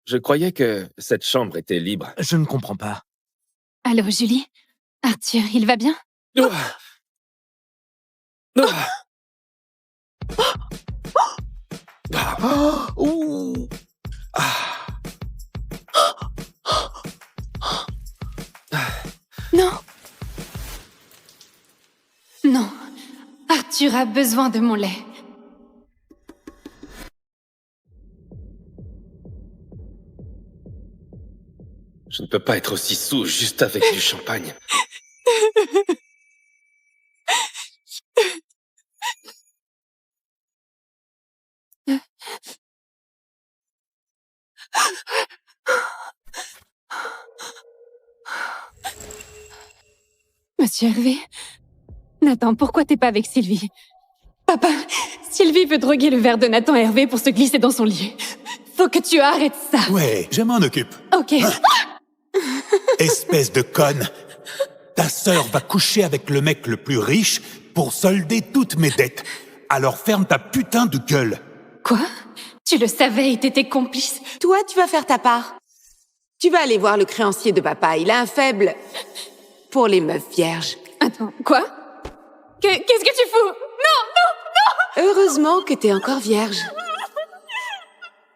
Je croyais que cette chambre était libre. Je ne comprends pas. Allô, Julie? Arthur, il va bien? Ah. Ah. Ah. Ouh. Ah. Non. Non. Arthur a besoin de mon lait. Je ne peux pas être aussi saoul juste avec du champagne. Monsieur Hervé? Nathan, pourquoi t'es pas avec Sylvie? Papa, Sylvie veut droguer le verre de Nathan Hervé pour se glisser dans son lit. Faut que tu arrêtes ça. Ouais, je m'en occupe. Ok. Espèce de conne. Ta sœur va coucher avec le mec le plus riche pour solder toutes mes dettes. Alors ferme ta putain de gueule. Quoi? Tu le savais et t'étais complice? Toi, tu vas faire ta part. Tu vas aller voir le créancier de papa. Il a un faible pour les meufs vierges. Attends, quoi? Qu'est-ce que tu fous? Non! Heureusement que t'es encore vierge.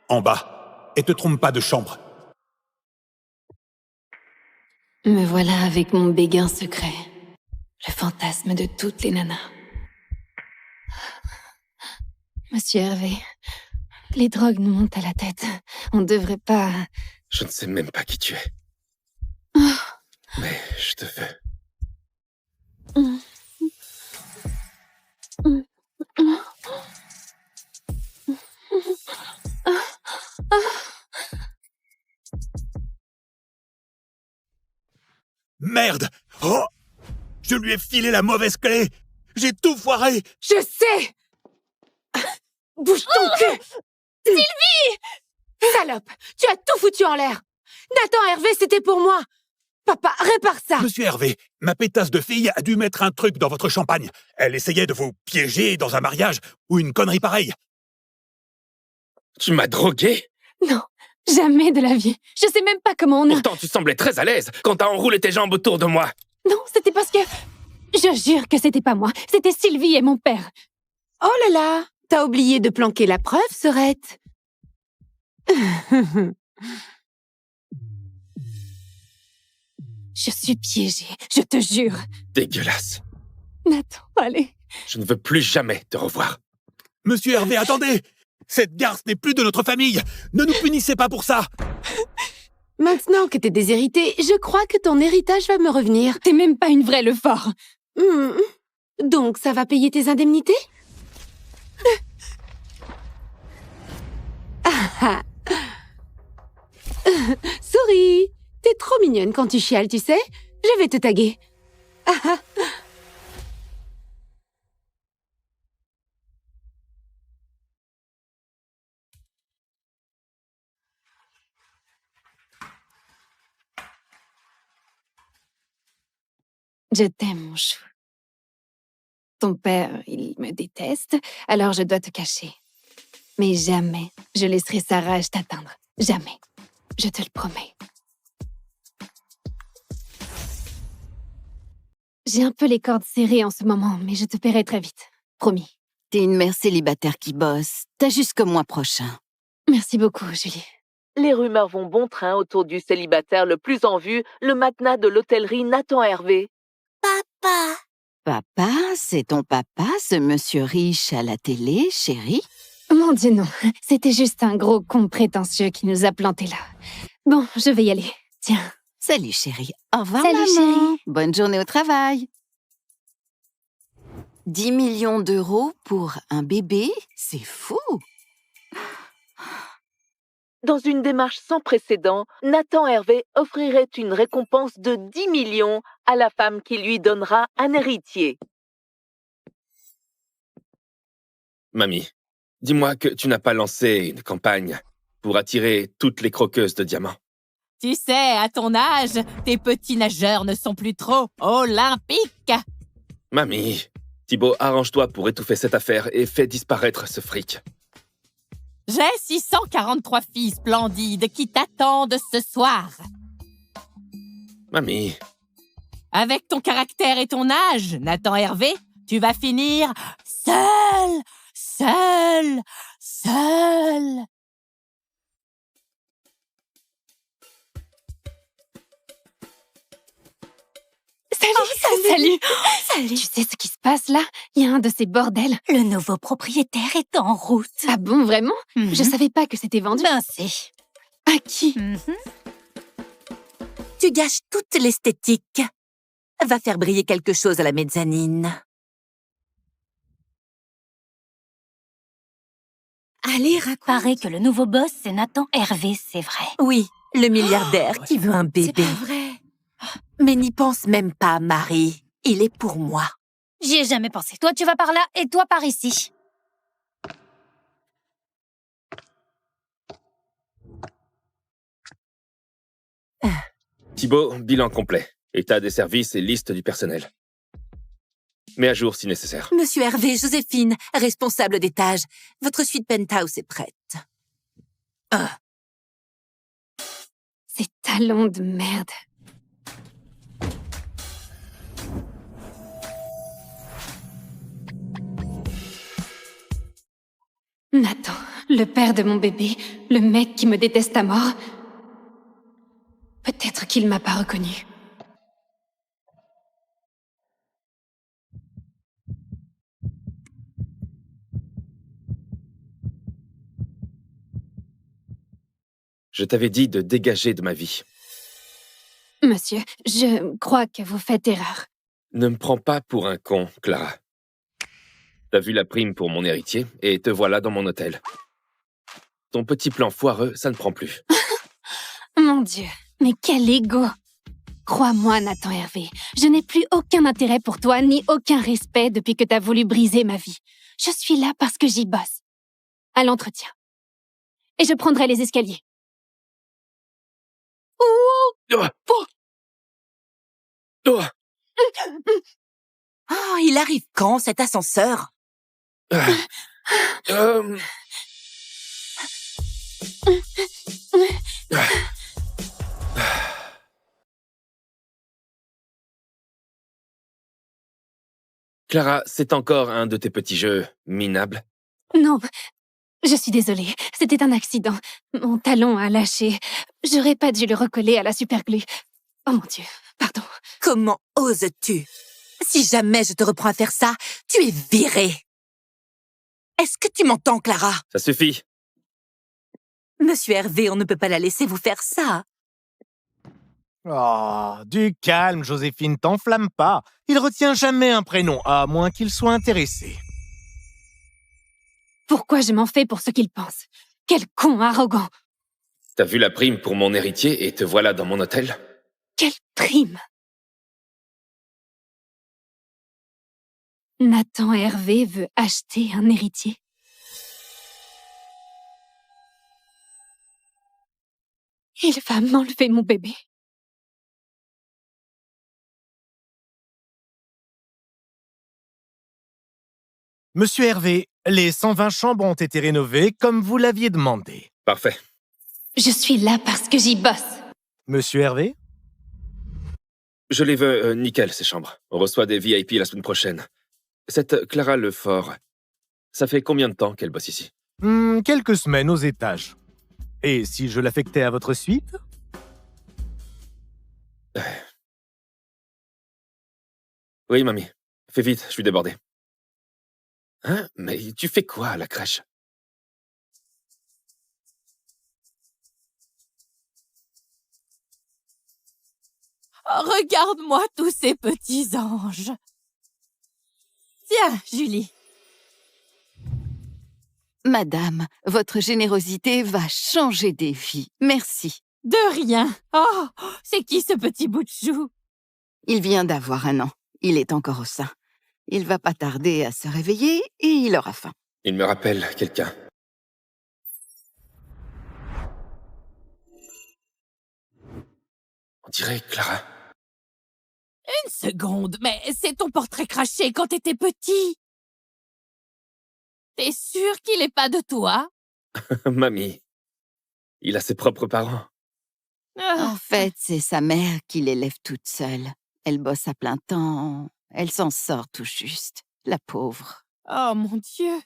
En bas. Et te trompe pas de chambre. Me voilà avec mon béguin secret. Le fantasme de toutes les nanas. Monsieur Hervé, les drogues nous montent à la tête. On devrait pas... Je ne sais même pas qui tu es. Mais je te veux. Merde! Oh! Je lui ai filé la mauvaise clé! J'ai tout foiré! Je sais! Bouge ton cul! Sylvie! Salope! Tu as tout foutu en l'air! Nathan Hervé, c'était pour moi! Papa, répare ça! Monsieur Hervé, ma pétasse de fille a dû mettre un truc dans votre champagne. Elle essayait de vous piéger dans un mariage ou une connerie pareille. Tu m'as drogué? Non, jamais de la vie. Je sais même pas comment on a... Pourtant, tu semblais très à l'aise quand t'as enroulé tes jambes autour de moi. Non, c'était parce que... Je jure que c'était pas moi. C'était Sylvie et mon père. Oh là là! T'as oublié de planquer la preuve, Sorette? Je suis piégée, je te jure. Dégueulasse. Nathan, allez. Je ne veux plus jamais te revoir. Monsieur Hervé, attendez! Cette garce n'est plus de notre famille! Ne nous punissez pas pour ça! Maintenant que t'es déshéritée, je crois que ton héritage va me revenir. T'es même pas une vraie Lefort. Donc, ça va payer tes indemnités? Souris, t'es trop mignonne quand tu chiales, tu sais? Je vais te taguer. Je t'aime, mon chou. Ton père, il me déteste, alors je dois te cacher. Mais jamais je laisserai sa rage t'atteindre. Jamais. Je te le promets. J'ai un peu les cordes serrées en ce moment, mais je te paierai très vite. Promis. T'es une mère célibataire qui bosse. T'as jusqu'au mois prochain. Merci beaucoup, Julie. Les rumeurs vont bon train autour du célibataire le plus en vue, le magnat de l'hôtellerie Nathan Hervé. Papa! Papa, c'est ton papa, ce monsieur riche à la télé, chérie? Mon Dieu, non. C'était juste un gros con prétentieux qui nous a plantés là. Bon, je vais y aller. Tiens. Salut, chérie. Au revoir, Salut, maman. chérie. Bonne journée au travail. 10 millions d'euros pour un bébé? C'est fou! Dans une démarche sans précédent, Nathan Hervé offrirait une récompense de 10 millions à la femme qui lui donnera un héritier. Mamie, dis-moi que tu n'as pas lancé une campagne pour attirer toutes les croqueuses de diamants. Tu sais, à ton âge, tes petits nageurs ne sont plus trop olympiques. Mamie, Thibaut, arrange-toi pour étouffer cette affaire et fais disparaître ce fric. J'ai 643 filles splendides qui t'attendent ce soir. Mamie, Avec ton caractère et ton âge, Nathan Hervé, tu vas finir seul, seul, seul. Salut. Tu sais ce qui se passe là? Il y a un de ces bordels. Le nouveau propriétaire est en route. Ah bon, vraiment? Je savais pas que c'était vendu. Ben si. À qui? Tu gâches toute l'esthétique. Va faire briller quelque chose à la mezzanine. Allez, raconte. Paraît que le nouveau boss, c'est Nathan Hervé, c'est vrai. Oui, le milliardaire qui veut un C'est bébé. pas vrai. Mais n'y pense même pas, Marie. Il est pour moi. J'y ai jamais pensé. Toi, tu vas par là et toi par ici. Thibaut, bilan complet. État des services et liste du personnel. Mets à jour si nécessaire. Monsieur Hervé, Joséphine, responsable d'étage. Votre suite penthouse est prête. Ces talons de merde. Nathan, le père de mon bébé, le mec qui me déteste à mort. Peut-être qu'il m'a pas reconnu. Je t'avais dit de dégager de ma vie. Monsieur, je crois que vous faites erreur. Ne me prends pas pour un con, Clara. T'as vu la prime pour mon héritier et te voilà dans mon hôtel. Ton petit plan foireux, ça ne prend plus. Mon Dieu, mais quel ego! Crois-moi, Nathan Hervé, je n'ai plus aucun intérêt pour toi ni aucun respect depuis que t'as voulu briser ma vie. Je suis là parce que j'y bosse. À l'entretien. Et je prendrai les escaliers. Oh! Oh! Oh, il arrive quand, cet ascenseur? Euh, Clara, c'est encore un de tes petits jeux minables. Non, je suis désolée. C'était un accident. Mon talon a lâché. J'aurais pas dû le recoller à la superglue. Oh mon Dieu, pardon. Comment oses-tu? Si jamais je te reprends à faire ça, tu es virée. Est-ce que tu m'entends, Clara? Ça suffit. Monsieur Hervé, on ne peut pas la laisser vous faire ça. Oh, du calme, Joséphine, t'enflamme pas. Il retient jamais un prénom, à moins qu'il soit intéressé. Pourquoi je m'en fais pour ce qu'il pense? Quel con arrogant! T'as vu la prime pour mon héritier et te voilà dans mon hôtel? Quelle prime! Nathan Hervé veut acheter un héritier. Il va m'enlever mon bébé. Monsieur Hervé, les 120 chambres ont été rénovées comme vous l'aviez demandé. Parfait. Je suis là parce que j'y bosse. Monsieur Hervé? Je les veux nickel, ces chambres. On reçoit des VIP la semaine prochaine. Cette Clara Lefort, ça fait combien de temps qu'elle bosse ici? Quelques semaines aux étages. Et si je l'affectais à votre suite? Oui, mamie. Fais vite, je suis débordé. Hein? Mais tu fais quoi à la crèche? Oh, regarde-moi tous ces petits anges. Tiens, Julie. Madame, votre générosité va changer des vies. Merci. De rien. Oh, c'est qui ce petit bout de chou? Il vient d'avoir 1 an. Il est encore au sein. Il va pas tarder à se réveiller et il aura faim. Il me rappelle quelqu'un. On dirait Clara. Une seconde, mais c'est ton portrait craché quand t'étais petit. T'es sûr qu'il est pas de toi? Mamie, il a ses propres parents. En fait, c'est sa mère qui l'élève toute seule. Elle bosse à plein temps. Elle s'en sort tout juste. La pauvre. Oh mon Dieu!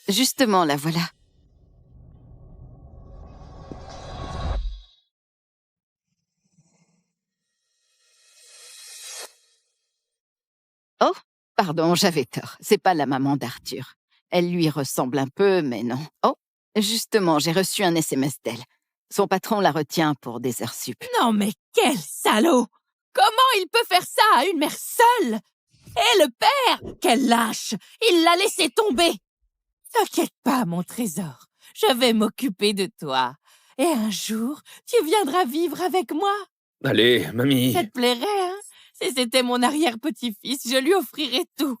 Justement, la voilà. Oh, pardon, j'avais tort. C'est pas la maman d'Arthur. Elle lui ressemble un peu, mais non. Oh, justement, j'ai reçu un SMS d'elle. Son patron la retient pour des heures sup. Non mais quel salaud! Comment il peut faire ça à une mère seule? Et le père, quel lâche! Il l'a laissé tomber! T'inquiète pas, mon trésor. Je vais m'occuper de toi. Et un jour, tu viendras vivre avec moi. Allez, mamie. Ça te plairait, hein? Si c'était mon arrière-petit-fils, je lui offrirais tout.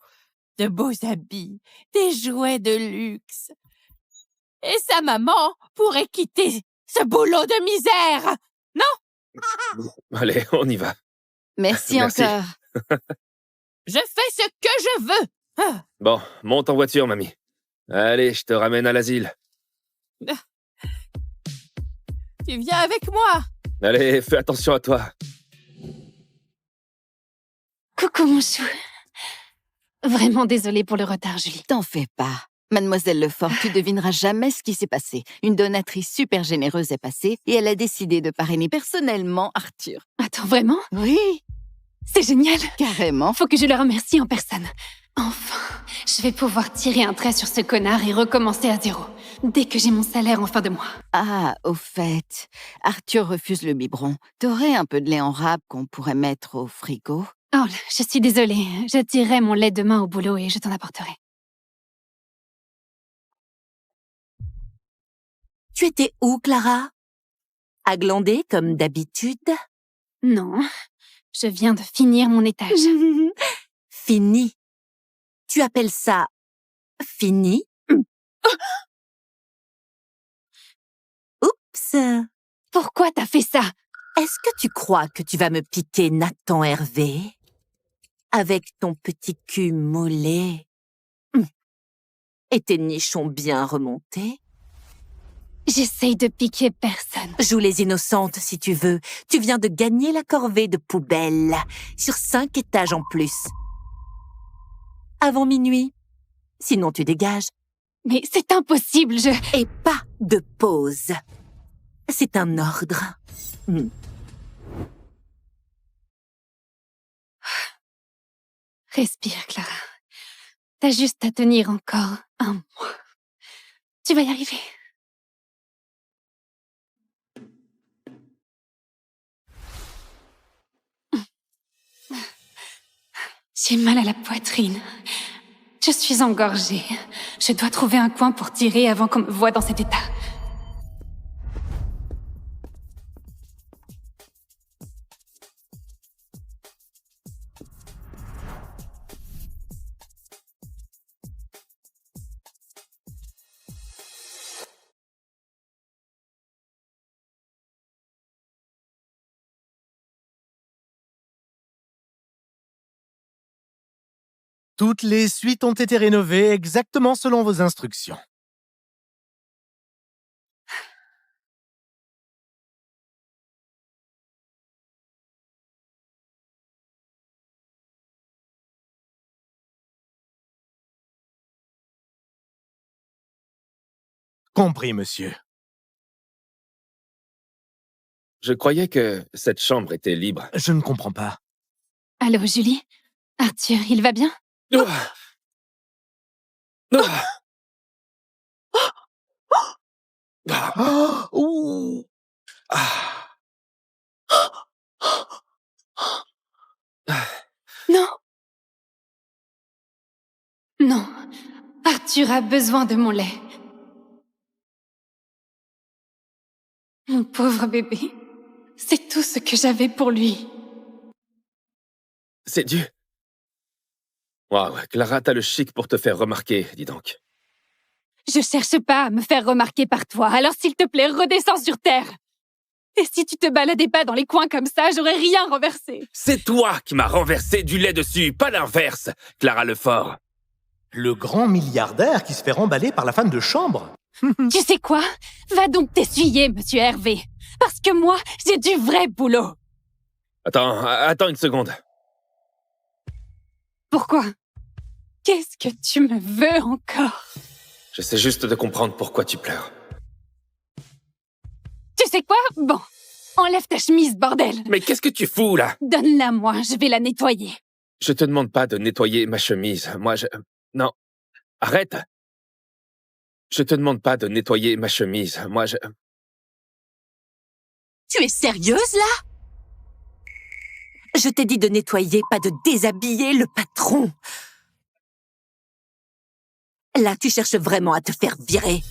De beaux habits, des jouets de luxe. Et sa maman pourrait quitter ce boulot de misère. Non? Allez, on y va. Merci Merci. encore. Je fais ce que je veux. Ah. Bon, monte en voiture, mamie. Allez, je te ramène à l'asile. Tu viens avec moi. Allez, fais attention à toi. Coucou, mon chou. Vraiment désolée pour le retard, Julie. T'en fais pas. Mademoiselle Lefort, tu devineras jamais ce qui s'est passé. Une donatrice super généreuse est passée et elle a décidé de parrainer personnellement Arthur. Attends, vraiment? Oui, C'est génial. carrément. Faut que je le remercie en personne. Enfin, je vais pouvoir tirer un trait sur ce connard et recommencer à zéro. Dès que j'ai mon salaire en fin de mois. Ah, au fait, Arthur refuse le biberon. T'aurais un peu de lait en râpe qu'on pourrait mettre au frigo? Oh, je suis désolée. Je tirerai mon lait demain au boulot et je t'en apporterai. Tu étais où, Clara? À glander, comme d'habitude? Non, je viens de finir mon étage. Fini. Tu appelles ça fini? Oups. Pourquoi t'as fait ça? Est-ce que tu crois que tu vas me piquer Nathan Hervé? Avec ton petit cul mollet? Et tes nichons bien remontés? J'essaye de piquer personne. Joue les innocentes si tu veux. Tu viens de gagner la corvée de poubelle. Sur 5 étages en plus. Avant minuit. Sinon tu dégages. Mais c'est impossible, Et pas de pause. C'est un ordre. Respire, Clara. T'as juste à tenir encore un mois. Tu vas y arriver. J'ai mal à la poitrine. Je suis engorgée. Je dois trouver un coin pour tirer avant qu'on me voie dans cet état. Toutes les suites ont été rénovées exactement selon vos instructions. Compris, monsieur. Je croyais que cette chambre était libre. Je ne comprends pas. Allô, Julie? Arthur, il va bien? Ah. Ah. Ah. Ouh. Ah. Non. Non. Arthur a besoin de mon lait. Mon pauvre bébé. C'est tout ce que j'avais pour lui. C'est dû. Waouh, Clara, t'as le chic pour te faire remarquer, dis donc. Je cherche pas à me faire remarquer par toi, alors s'il te plaît, redescends sur terre. Et si tu te baladais pas dans les coins comme ça, j'aurais rien renversé. C'est toi qui m'as renversé du lait dessus, pas l'inverse, Clara Lefort. Le grand milliardaire qui se fait remballer par la femme de chambre. Tu sais quoi? Va donc t'essuyer, monsieur Hervé. Parce que moi, j'ai du vrai boulot. Attends une seconde. Pourquoi? Qu'est-ce que tu me veux encore? J'essaie juste de comprendre pourquoi tu pleures. Tu sais quoi? Bon, enlève ta chemise, bordel. Mais qu'est-ce que tu fous, là? Donne-la moi, je vais la nettoyer. Je te demande pas de nettoyer ma chemise. Non. Arrête! Je te demande pas de nettoyer ma chemise. Tu es sérieuse, là? Je t'ai dit de nettoyer, pas de déshabiller le patron. Là, tu cherches vraiment à te faire virer.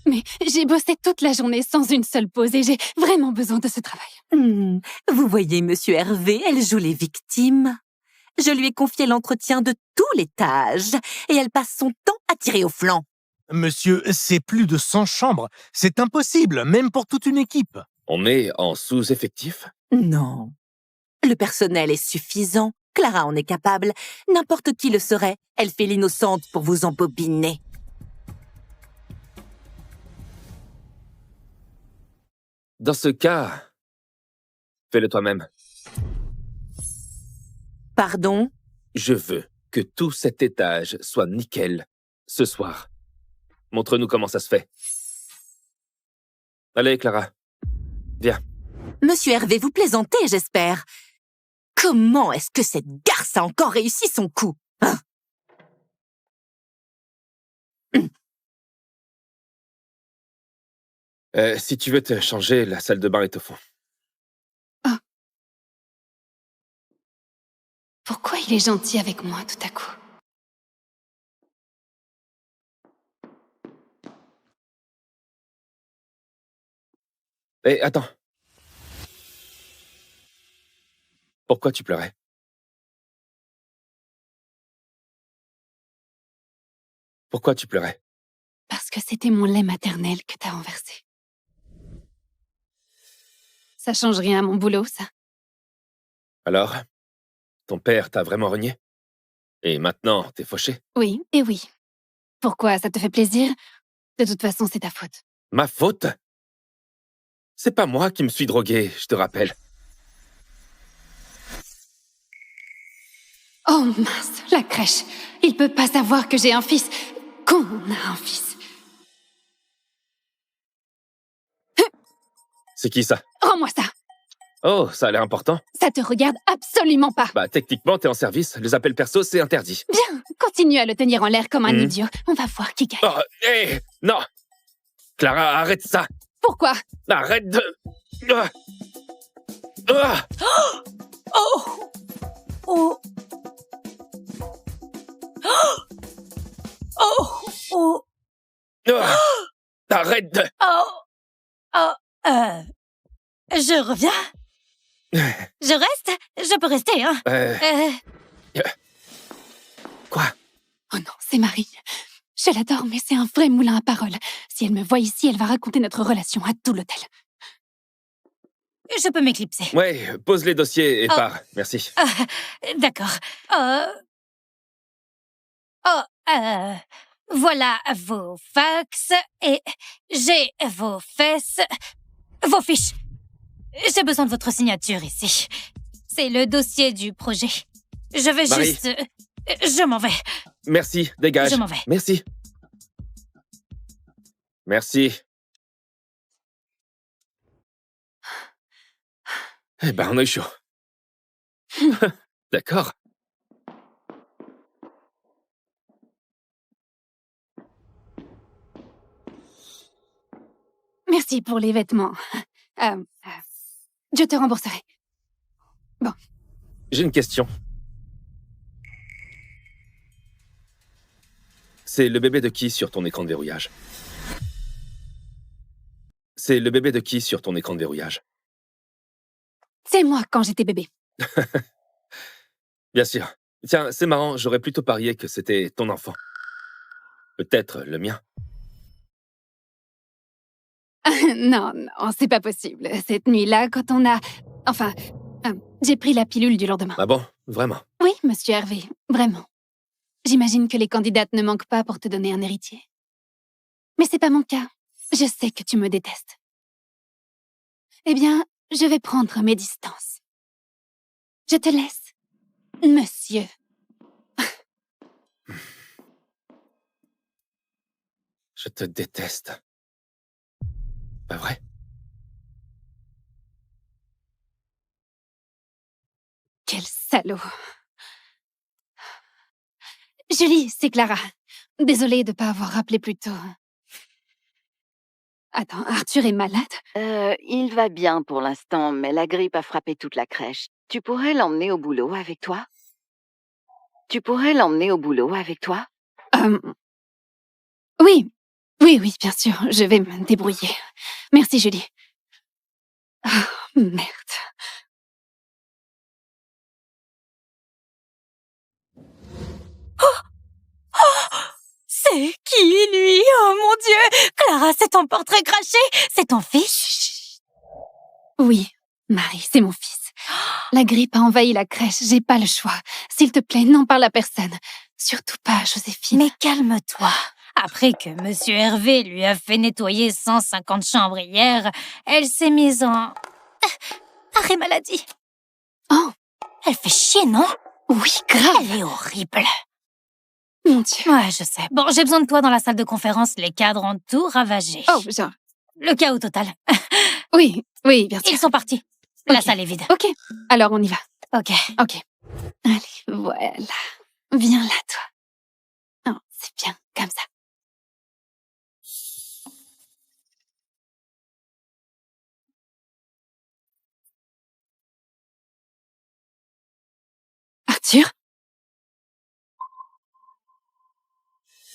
Mais j'ai bossé toute la journée sans une seule pause et j'ai vraiment besoin de ce travail. Vous voyez, monsieur Hervé, elle joue les victimes. Je lui ai confié l'entretien de tous les tâches et elle passe son temps à tirer au flanc. Monsieur, c'est plus de 100 chambres. C'est impossible, même pour toute une équipe. On est en sous-effectif? Non. Le personnel est suffisant. Clara en est capable. N'importe qui le serait. Elle fait l'innocente pour vous embobiner. Dans ce cas, fais-le toi-même. Pardon? Je veux que tout cet étage soit nickel ce soir. Montre-nous comment ça se fait. Allez, Clara. Viens. Monsieur Hervé, vous plaisantez, j'espère. Comment est-ce que cette garce a encore réussi son coup, hein? Si tu veux te changer, la salle de bain est au fond. Oh. Pourquoi il est gentil avec moi tout à coup? Hé, attends. Pourquoi tu pleurais? Pourquoi tu pleurais? Parce que c'était mon lait maternel que t'as renversé. Ça change rien à mon boulot, ça. Alors, ton père t'a vraiment renié? Et maintenant, t'es fauché? Oui, et oui. Pourquoi, ça te fait plaisir? De toute façon, c'est ta faute. Ma faute? C'est pas moi qui me suis drogué, je te rappelle. Oh mince, la crèche. Il peut pas savoir que j'ai un fils. Qu'on a un fils. C'est qui ça? Rends-moi ça. Oh, ça a l'air important. Ça te regarde absolument pas. Bah, techniquement, t'es en service. Les appels perso, c'est interdit. Bien, continue à le tenir en l'air comme un idiot. On va voir qui gagne. Oh, hé, non! Clara, arrête ça! Pourquoi? Arrête de... Ah. Ah. Oh! Oh! Oh! Oh! Ah. Arrête de... Oh! Oh! Je reviens? Je reste? Je peux rester, hein? Quoi? Oh non, c'est Marie. Je l'adore, mais c'est un vrai moulin à paroles. Si elle me voit ici, elle va raconter notre relation à tout l'hôtel. Je peux m'éclipser. Ouais, pose les dossiers et Oh. pars. Merci. D'accord. Voilà vos fax et j'ai vos fesses, vos fiches. J'ai besoin de votre signature ici. C'est le dossier du projet. Je vais Marie. juste... Je m'en vais. Merci, dégage. Je m'en vais. Merci. Merci. Eh ben, on a eu chaud. D'accord. Merci pour les vêtements. Je te rembourserai. Bon. J'ai une question. C'est le bébé de qui sur ton écran de verrouillage? C'est le bébé de qui sur ton écran de verrouillage? C'est moi quand j'étais bébé. Bien sûr. Tiens, c'est marrant, j'aurais plutôt parié que c'était ton enfant. Peut-être le mien. Non, c'est pas possible. Cette nuit-là, quand on a... Enfin, j'ai pris la pilule du lendemain. Ah bon? Vraiment? Oui, monsieur Hervé, vraiment. J'imagine que les candidates ne manquent pas pour te donner un héritier. Mais c'est pas mon cas. Je sais que tu me détestes. Eh bien, je vais prendre mes distances. Je te laisse, monsieur. Je te déteste. Pas vrai? Quel salaud. Julie, c'est Clara. Désolée de ne pas avoir rappelé plus tôt. Attends, Arthur est malade? Il va bien pour l'instant, mais la grippe a frappé toute la crèche. Tu pourrais l'emmener au boulot avec toi? Oui, bien sûr, je vais me débrouiller. Merci, Julie. Ah, merde. C'est qui, lui? Oh mon Dieu! Clara, c'est ton portrait craché? C'est ton fils? Oui, Marie, c'est mon fils. La grippe a envahi la crèche, j'ai pas le choix. S'il te plaît, n'en parle à personne. Surtout pas à Joséphine. Mais calme-toi. Après que Monsieur Hervé lui a fait nettoyer 150 chambres hier, elle s'est mise en... arrêt maladie. Oh! Elle fait chier, non? Oui, grave. Elle est horrible. Mon Dieu. Ouais, je sais. Bon, j'ai besoin de toi dans la salle de conférence. Les cadres ont tout ravagé. Oh, genre... Le chaos total. Oui, bien sûr. Ils sont partis. La Ok. salle est vide. Ok, alors on y va. Ok. Allez, voilà. Viens là, toi. Oh, c'est bien, comme ça. Arthur?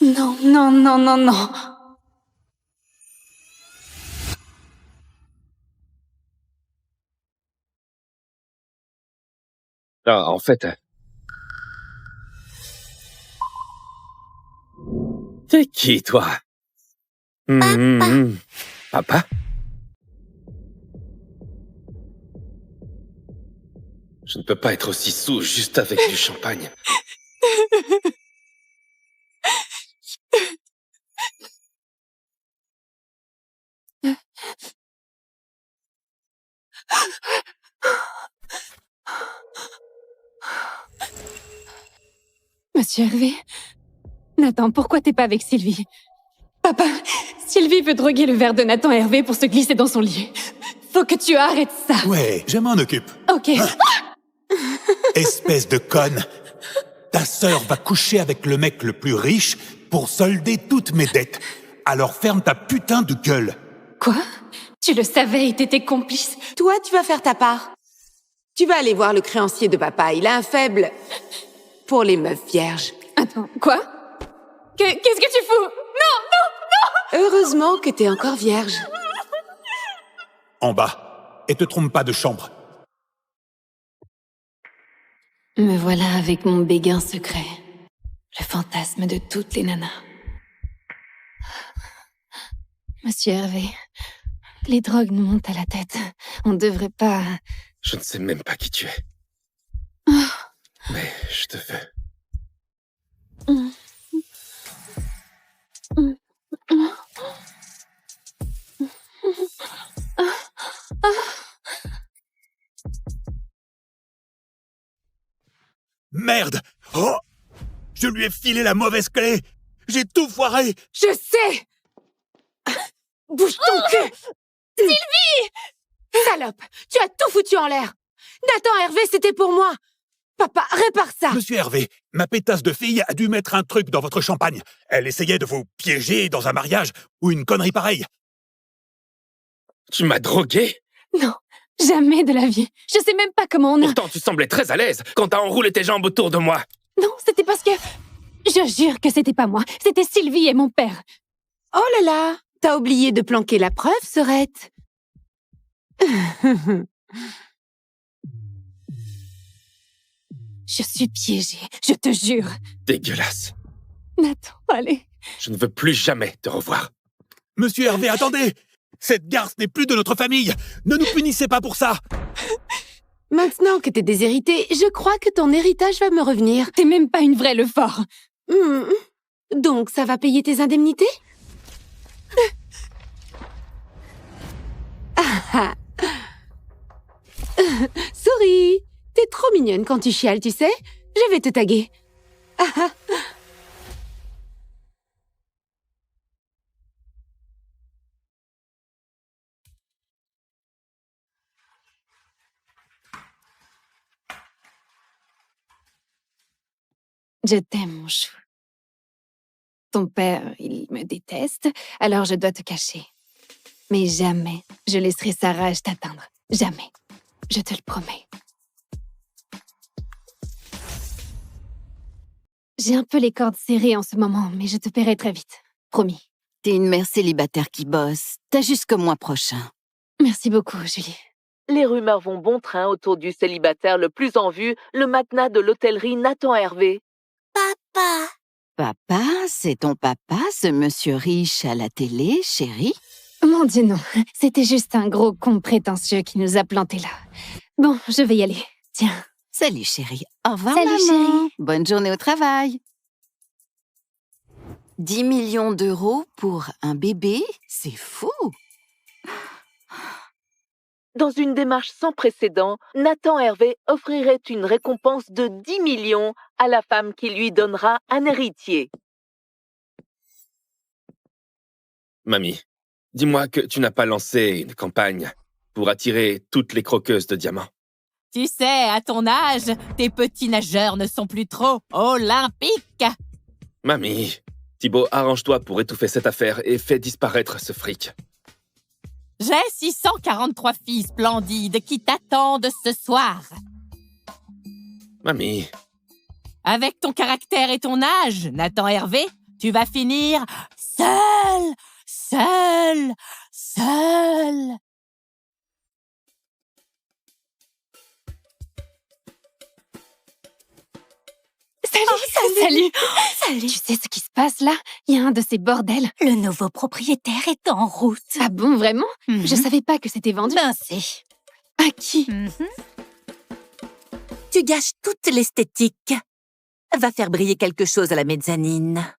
Non. Ah, en fait... T'es qui, toi? Papa? Je ne peux pas être aussi saoul juste avec du champagne. Monsieur Hervé? Nathan, pourquoi t'es pas avec Sylvie? Papa, Sylvie veut droguer le verre de Nathan Hervé pour se glisser dans son lit. Faut que tu arrêtes ça. Ouais, je m'en occupe. Ok. Espèce de conne. Ta sœur va coucher avec le mec le plus riche pour solder toutes mes dettes. Alors ferme ta putain de gueule. Quoi? Tu le savais et t'étais complice? Toi, tu vas faire ta part. Tu vas aller voir le créancier de papa. Il a un faible pour les meufs vierges. Attends, quoi? Qu'est-ce que tu fous? Heureusement que t'es encore vierge. En bas. Et te trompe pas de chambre. Me voilà avec mon béguin secret. Le fantasme de toutes les nanas. Monsieur Hervé, les drogues nous montent à la tête. On devrait pas... Je ne sais même pas qui tu es. Mais je te veux. Merde! Oh! Je lui ai filé la mauvaise clé! J'ai tout foiré! Je sais! Bouge ton cul! Sylvie! Salope! Tu as tout foutu en l'air! Nathan Hervé, c'était pour moi! Papa, répare ça! Monsieur Hervé, ma pétasse de fille a dû mettre un truc dans votre champagne. Elle essayait de vous piéger dans un mariage ou une connerie pareille. Tu m'as drogué? Non, jamais de la vie. Je sais même pas comment on a... Pourtant, tu semblais très à l'aise quand t'as enroulé tes jambes autour de moi. Non, c'était parce que... Je jure que c'était pas moi. C'était Sylvie et mon père. Oh là là! T'as oublié de planquer la preuve, Sorette? Je suis piégée, je te jure. Dégueulasse. Nathan, allez. Je ne veux plus jamais te revoir. Monsieur Hervé, attendez! Cette garce n'est plus de notre famille! Ne nous punissez pas pour ça! Maintenant que t'es déshéritée, je crois que ton héritage va me revenir. T'es même pas une vraie Lefort. Donc, ça va payer tes indemnités? Souris, t'es trop mignonne quand tu chiales, tu sais? Je vais te taguer. Je t'aime, mon chou. Ton père, il me déteste, alors je dois te cacher. Mais jamais je laisserai sa rage t'atteindre. Jamais. Je te le promets. J'ai un peu les cordes serrées en ce moment, mais je te paierai très vite. Promis. T'es une mère célibataire qui bosse. T'as jusqu'au mois prochain. Merci beaucoup, Julie. Les rumeurs vont bon train autour du célibataire le plus en vue, le magnat de l'hôtellerie Nathan Hervé. Papa. Papa, c'est ton papa, ce monsieur riche à la télé, chérie? Mon Dieu, non. C'était juste un gros con prétentieux qui nous a plantés là. Bon, je vais y aller. Tiens. Salut, chérie. Au revoir, Salut, maman. chérie. Bonne journée au travail. 10 millions d'euros pour un bébé? C'est fou. Dans une démarche sans précédent, Nathan Hervé offrirait une récompense de 10 millions à la femme qui lui donnera un héritier. Mamie, dis-moi que tu n'as pas lancé une campagne pour attirer toutes les croqueuses de diamants. Tu sais, à ton âge, tes petits nageurs ne sont plus trop olympiques. Mamie, Thibaut, arrange-toi pour étouffer cette affaire et fais disparaître ce fric. J'ai 643 filles splendides qui t'attendent ce soir. Mamie, Avec ton caractère et ton âge, Nathan Hervé, tu vas finir seul, seul, seul. Salut. Tu sais ce qui se passe là? Il y a un de ces bordels. Le nouveau propriétaire est en route. Ah bon, vraiment? Je savais pas que c'était vendu. Ben si. À qui? Tu gâches toute l'esthétique. Va faire briller quelque chose à la mezzanine.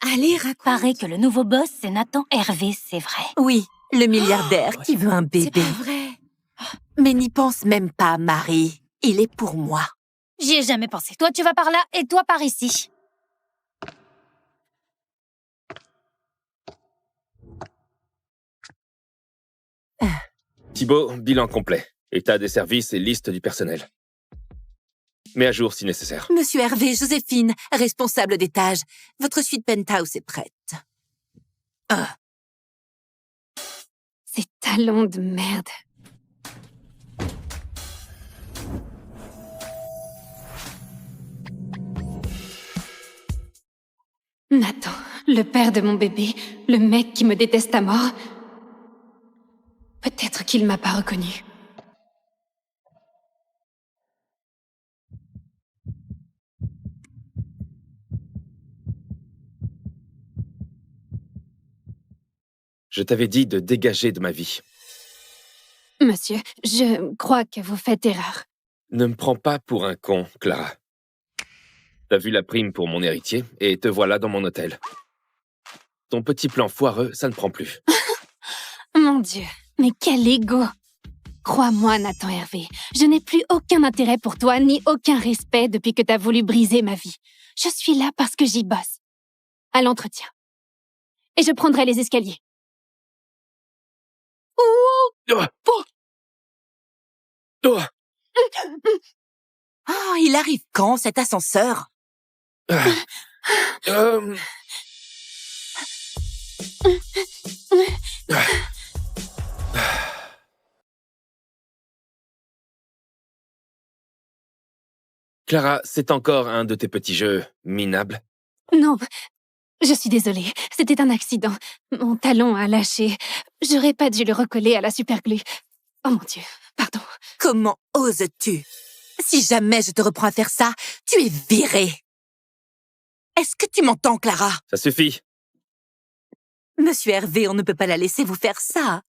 Allez, raconte. Paraît que le nouveau boss, c'est Nathan Hervé, c'est vrai. Oui, le milliardaire qui veut un bébé. C'est pas vrai. Mais n'y pense même pas, Marie. Il est pour moi. J'y ai jamais pensé. Toi, tu vas par là et toi par ici. Thibaut, bilan complet. État des services et liste du personnel. Mets à jour si nécessaire. Monsieur Hervé, Joséphine, responsable d'étage. Votre suite penthouse est prête. Ces talons de merde. Nathan, le père de mon bébé, le mec qui me déteste à mort. Peut-être qu'il m'a pas reconnu. Je t'avais dit de dégager de ma vie. Monsieur, je crois que vous faites erreur. Ne me prends pas pour un con, Clara. T'as vu la prime pour mon héritier et te voilà dans mon hôtel. Ton petit plan foireux, ça ne prend plus. Mon Dieu, mais quel ego! Crois-moi, Nathan Hervé, je n'ai plus aucun intérêt pour toi, ni aucun respect depuis que t'as voulu briser ma vie. Je suis là parce que j'y bosse. À l'entretien. Et je prendrai les escaliers. Oh! Oh! Oh, il arrive quand, cet ascenseur? Clara, c'est encore un de tes petits jeux minables. Non, je suis désolée. C'était un accident. Mon talon a lâché. J'aurais pas dû le recoller à la superglue. Oh mon Dieu, pardon. Comment oses-tu? Si jamais je te reprends à faire ça, tu es virée. Est-ce que tu m'entends, Clara? Ça suffit. Monsieur Hervé, on ne peut pas la laisser vous faire ça.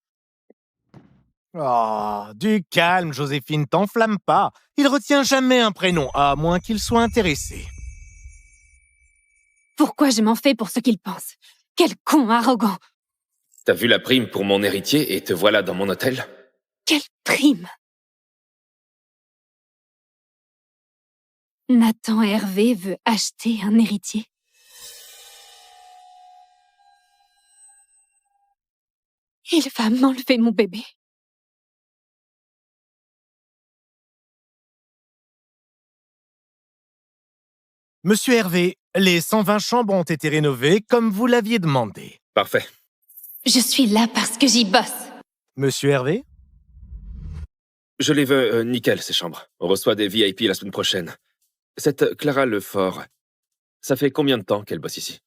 Oh, du calme, Joséphine, t'enflamme pas. Il retient jamais un prénom, à moins qu'il soit intéressé. Pourquoi je m'en fais pour ce qu'il pense? Quel con arrogant! T'as vu la prime pour mon héritier et te voilà dans mon hôtel? Quelle prime! Nathan Hervé veut acheter un héritier. Il va m'enlever mon bébé. Monsieur Hervé, les 120 chambres ont été rénovées comme vous l'aviez demandé. Parfait. Je suis là parce que j'y bosse. Monsieur Hervé? Je les veux nickel, ces chambres. On reçoit des VIP la semaine prochaine. Cette Clara Lefort, ça fait combien de temps qu'elle bosse ici?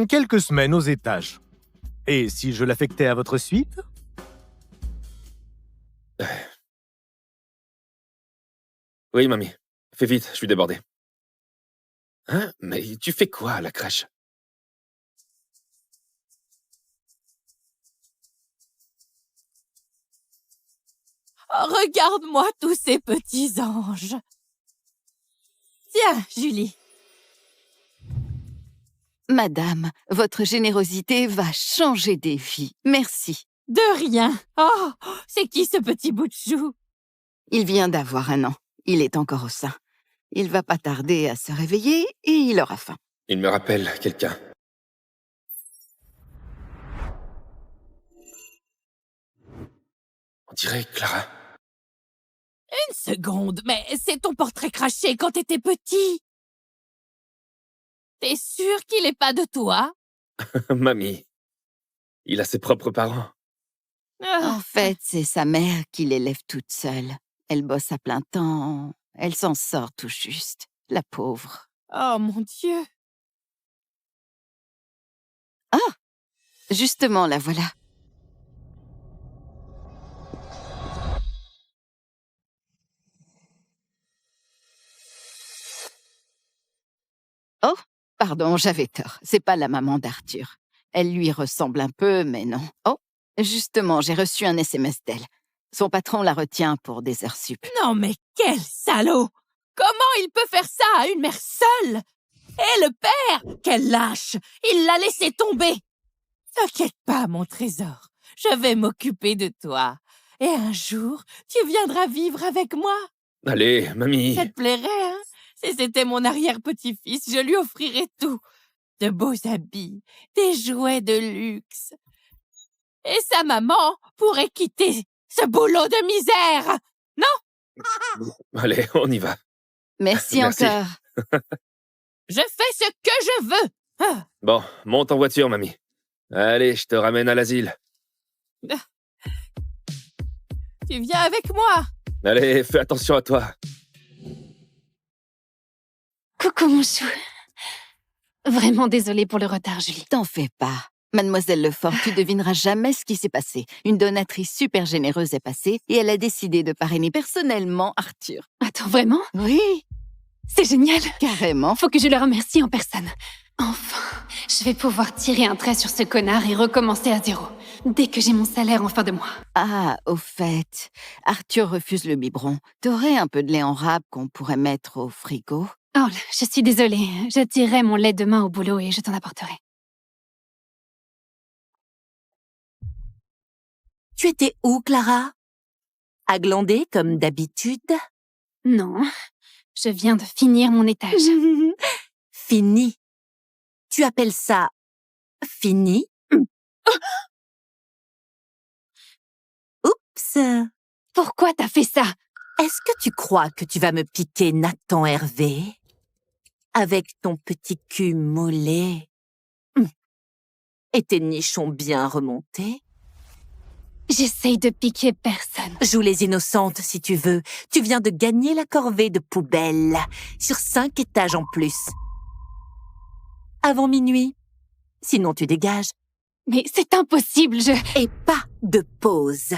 Quelques semaines aux étages. Et si je l'affectais à votre suite? Oui, mamie. Fais vite, je suis débordé. Hein? Mais tu fais quoi à la crèche? Oh, regarde-moi tous ces petits anges. Tiens, Julie. Madame, votre générosité va changer des vies. Merci. De rien. Oh, c'est qui ce petit bout de chou? Il vient d'avoir 1 an. Il est encore au sein. Il va pas tarder à se réveiller et il aura faim. Il me rappelle quelqu'un. On dirait Clara. Une seconde, mais c'est ton portrait craché quand t'étais petit. T'es sûr qu'il est pas de toi? Mamie. Il a ses propres parents. En fait, c'est sa mère qui l'élève toute seule. Elle bosse à plein temps. Elle s'en sort tout juste. La pauvre. Oh mon Dieu. Ah! Justement, la voilà. Oh, pardon, j'avais tort. C'est pas la maman d'Arthur. Elle lui ressemble un peu, mais non. Oh, justement, j'ai reçu un SMS d'elle. Son patron la retient pour des heures sup. Non mais quel salaud! Comment il peut faire ça à une mère seule? Et le père! Quel lâche! Il l'a laissé tomber! T'inquiète pas, mon trésor. Je vais m'occuper de toi. Et un jour, tu viendras vivre avec moi. Allez, mamie. Ça te plairait, hein? Si c'était mon arrière-petit-fils, je lui offrirais tout. De beaux habits, des jouets de luxe. Et sa maman pourrait quitter ce boulot de misère. Non? Allez, on y va. Merci Merci. encore. Je fais ce que je veux. Ah. Bon, monte en voiture, mamie. Allez, je te ramène à l'asile. Tu viens avec moi. Allez, fais attention à toi. Coucou mon chou. Vraiment désolée pour le retard, Julie. T'en fais pas. Mademoiselle Lefort, tu devineras jamais ce qui s'est passé. Une donatrice super généreuse est passée et elle a décidé de parrainer personnellement Arthur. Attends, vraiment? Oui, C'est génial. carrément. Faut que je le remercie en personne. Enfin, je vais pouvoir tirer un trait sur ce connard et recommencer à zéro. Dès que j'ai mon salaire en fin de mois. Ah, au fait, Arthur refuse le biberon. T'aurais un peu de lait en râpe qu'on pourrait mettre au frigo? Oh, je suis désolée. Je tirerai mon lait demain au boulot et je t'en apporterai. Tu étais où, Clara? À glander comme d'habitude? Non, je viens de finir mon étage. Fini. Tu appelles ça fini? Oups. Pourquoi t'as fait ça? Est-ce que tu crois que tu vas me piquer Nathan Hervé? Avec ton petit cul mollet? Et tes nichons bien remontés? J'essaye de piquer personne. Joue les innocentes si tu veux. Tu viens de gagner la corvée de poubelle. Sur 5 étages en plus. Avant minuit. Sinon tu dégages. Mais c'est impossible, Et pas de pause.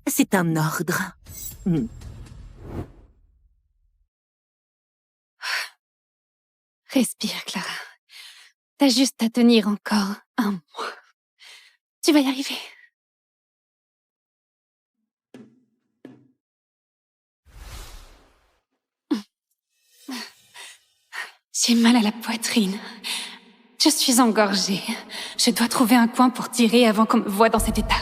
C'est un ordre. Respire, Clara. T'as juste à tenir encore 1 mois. Tu vas y arriver. J'ai mal à la poitrine. Je suis engorgée. Je dois trouver un coin pour tirer avant qu'on me voie dans cet état.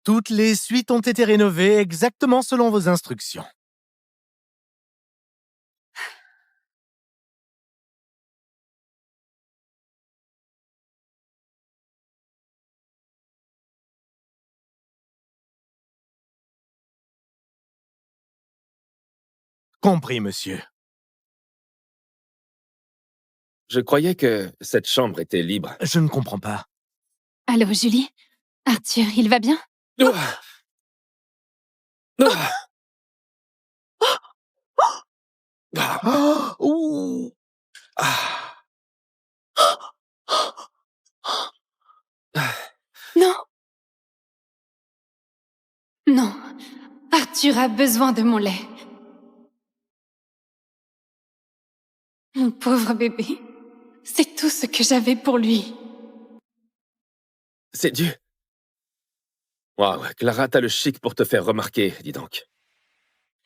Toutes les suites ont été rénovées exactement selon vos instructions. Compris, monsieur. Je croyais que cette chambre était libre. Je ne comprends pas. Allô, Julie? Arthur, il va bien? Ah. Ah. Ah. Ouh. Ah. Non. Non. Arthur a besoin de mon lait. Mon pauvre bébé. C'est tout ce que j'avais pour lui. C'est dû. Waouh, Clara, t'as le chic pour te faire remarquer, dis donc.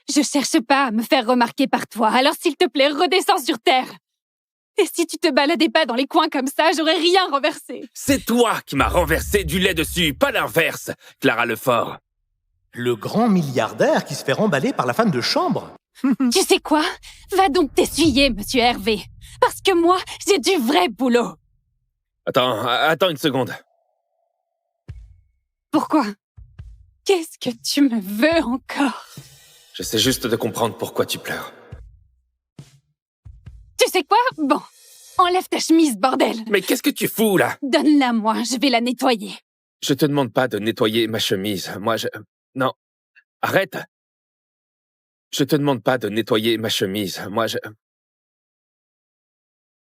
Je cherche pas à me faire remarquer par toi, alors s'il te plaît, redescends sur Terre. Et si tu te baladais pas dans les coins comme ça, j'aurais rien renversé. C'est toi qui m'as renversé du lait dessus, pas l'inverse, Clara Lefort. Le grand milliardaire qui se fait remballer par la femme de chambre. Tu sais quoi? Va donc t'essuyer, monsieur Hervé. Parce que moi, j'ai du vrai boulot. Attends une seconde. Pourquoi? Qu'est-ce que tu me veux encore? J'essaie juste de comprendre pourquoi tu pleures. Tu sais quoi? Bon, enlève ta chemise, bordel. Mais qu'est-ce que tu fous, là? Donne-la moi, je vais la nettoyer. Je te demande pas de nettoyer ma chemise. Non. Arrête! Je te demande pas de nettoyer ma chemise.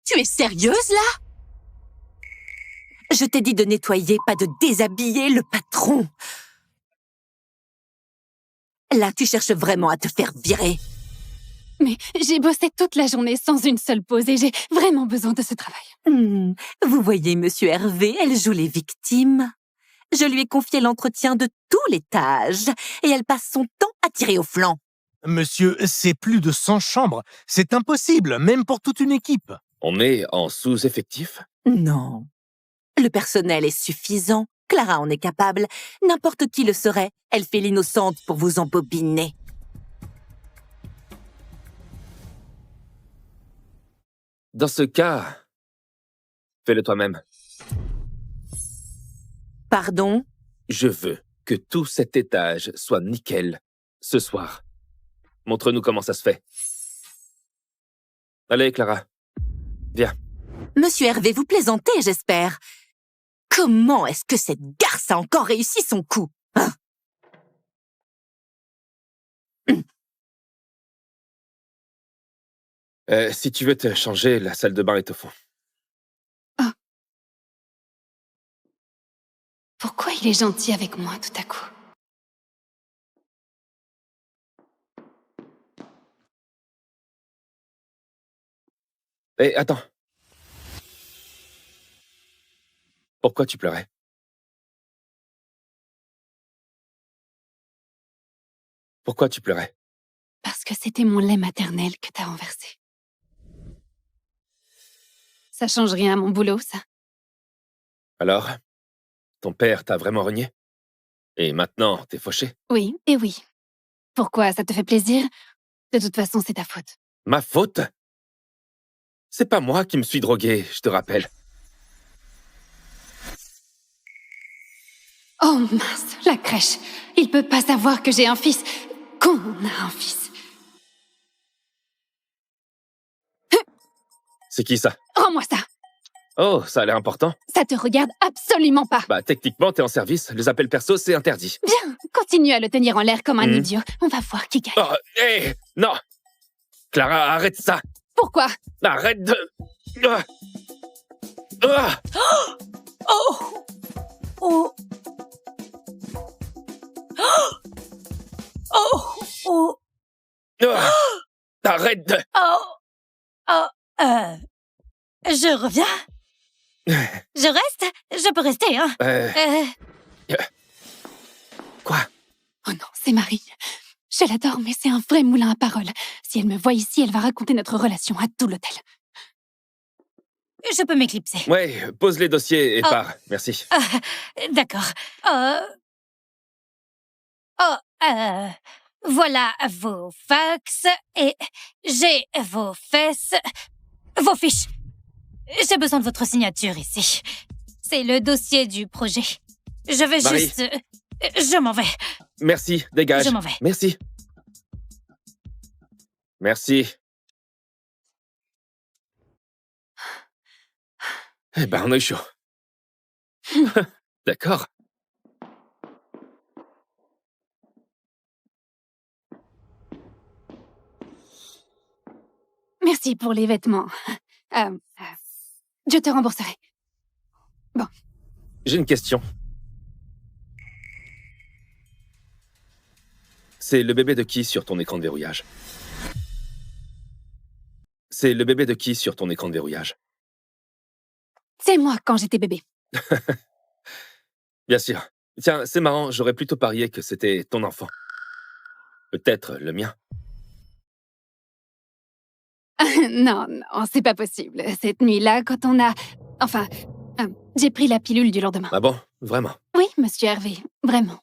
Tu es sérieuse, là? Je t'ai dit de nettoyer, pas de déshabiller le patron. Là, tu cherches vraiment à te faire virer. Mais j'ai bossé toute la journée sans une seule pause et j'ai vraiment besoin de ce travail. Vous voyez, monsieur Hervé, elle joue les victimes. Je lui ai confié l'entretien de tous les tâches et elle passe son temps à tirer au flanc. Monsieur, c'est plus de 100 chambres. C'est impossible, même pour toute une équipe. On est en sous-effectif? Non. Le personnel est suffisant. Clara en est capable. N'importe qui le serait. Elle fait l'innocente pour vous embobiner. Dans ce cas, fais-le toi-même. Pardon? Je veux que tout cet étage soit nickel ce soir. Montre-nous comment ça se fait. Allez, Clara. Viens. Monsieur Hervé, vous plaisantez, j'espère. Comment est-ce que cette garce a encore réussi son coup, hein? Si tu veux te changer, la salle de bain est au fond. Oh. Pourquoi il est gentil avec moi tout à coup? Hé, attends. Pourquoi tu pleurais? Pourquoi tu pleurais? Parce que c'était mon lait maternel que t'as renversé. Ça change rien à mon boulot, ça. Alors, ton père t'a vraiment renié? Et maintenant, t'es fauché? Oui, et oui. Pourquoi, ça te fait plaisir? De toute façon, c'est ta faute. Ma faute? C'est pas moi qui me suis drogué, je te rappelle. Oh mince, la crèche. Il peut pas savoir que j'ai un fils. Qu'on a un fils. C'est qui ça? Rends-moi ça. Oh, ça a l'air important. Ça te regarde absolument pas. Bah, techniquement, t'es en service. Les appels perso, c'est interdit. Bien, continue à le tenir en l'air comme un idiot. On va voir qui gagne. Oh, hé! Non! Clara, arrête ça! Pourquoi? Arrête de... Ah. Ah. Oh! Oh! arrête de... Je reviens. Je reste? Je peux rester, hein? Quoi? Oh non, c'est Marie. Je l'adore, mais c'est un vrai moulin à paroles. Si elle me voit ici, elle va raconter notre relation à tout l'hôtel. Je peux m'éclipser. Ouais, pose les dossiers et pars. Merci. D'accord. Voilà vos fax et j'ai vos fesses, vos fiches. J'ai besoin de votre signature ici. C'est le dossier du projet. Je vais Marie. juste... Je m'en vais. Merci, dégage. Je m'en vais. Merci. Merci. Eh ben, on a eu chaud. D'accord. Merci pour les vêtements. Je te rembourserai. Bon. J'ai une question. C'est le bébé de qui sur ton écran de verrouillage? C'est le bébé de qui sur ton écran de verrouillage? C'est moi quand j'étais bébé. Bien sûr. Tiens, c'est marrant, j'aurais plutôt parié que c'était ton enfant. Peut-être le mien. Non, c'est pas possible. Cette nuit-là, quand on a... Enfin, j'ai pris la pilule du lendemain. Ah bon? Vraiment? Oui, monsieur Hervé, vraiment.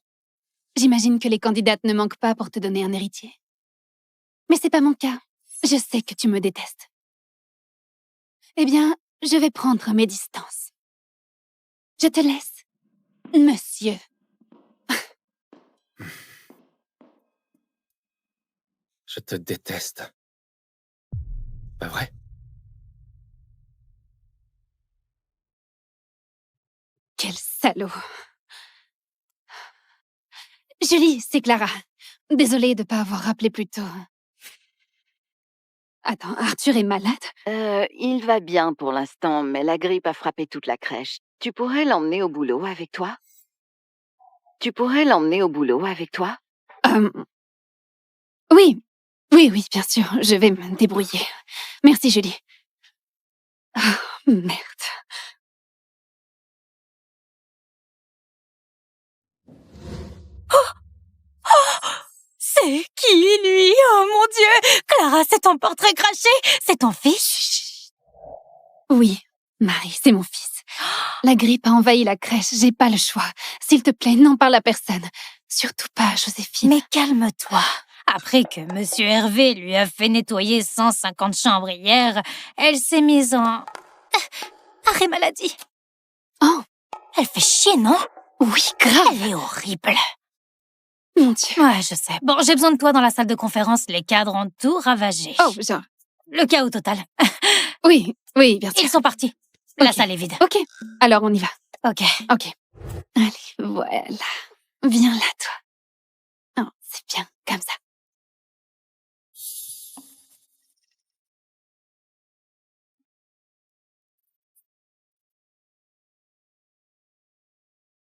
J'imagine que les candidates ne manquent pas pour te donner un héritier. Mais c'est pas mon cas. Je sais que tu me détestes. Eh bien, je vais prendre mes distances. Je te laisse, monsieur. Je te déteste. Pas vrai? Quel salaud. Julie, c'est Clara. Désolée de ne pas avoir rappelé plus tôt. Attends, Arthur est malade? Il va bien pour l'instant, mais la grippe a frappé toute la crèche. Tu pourrais l'emmener au boulot avec toi? Oui, bien sûr, je vais me débrouiller. Merci, Julie. Oh, merde. C'est qui, lui? Oh mon Dieu! Clara, c'est ton portrait craché? C'est ton fils? Oui, Marie, c'est mon fils. La grippe a envahi la crèche, j'ai pas le choix. S'il te plaît, n'en parle à personne. Surtout pas à Joséphine. Mais calme-toi. Après que Monsieur Hervé lui a fait nettoyer 150 chambres hier, elle s'est mise en... arrêt maladie. Oh! Elle fait chier, non? Oui, grave. Elle est horrible. Mon Dieu. Ouais, je sais. Bon, j'ai besoin de toi dans la salle de conférence. Les cadres ont tout ravagé. Oh, genre... Le chaos total. Oui, bien sûr. Ils sont partis. La salle est vide. Ok, alors on y va. Ok. Allez, voilà. Viens là, toi. Oh, c'est bien, comme ça.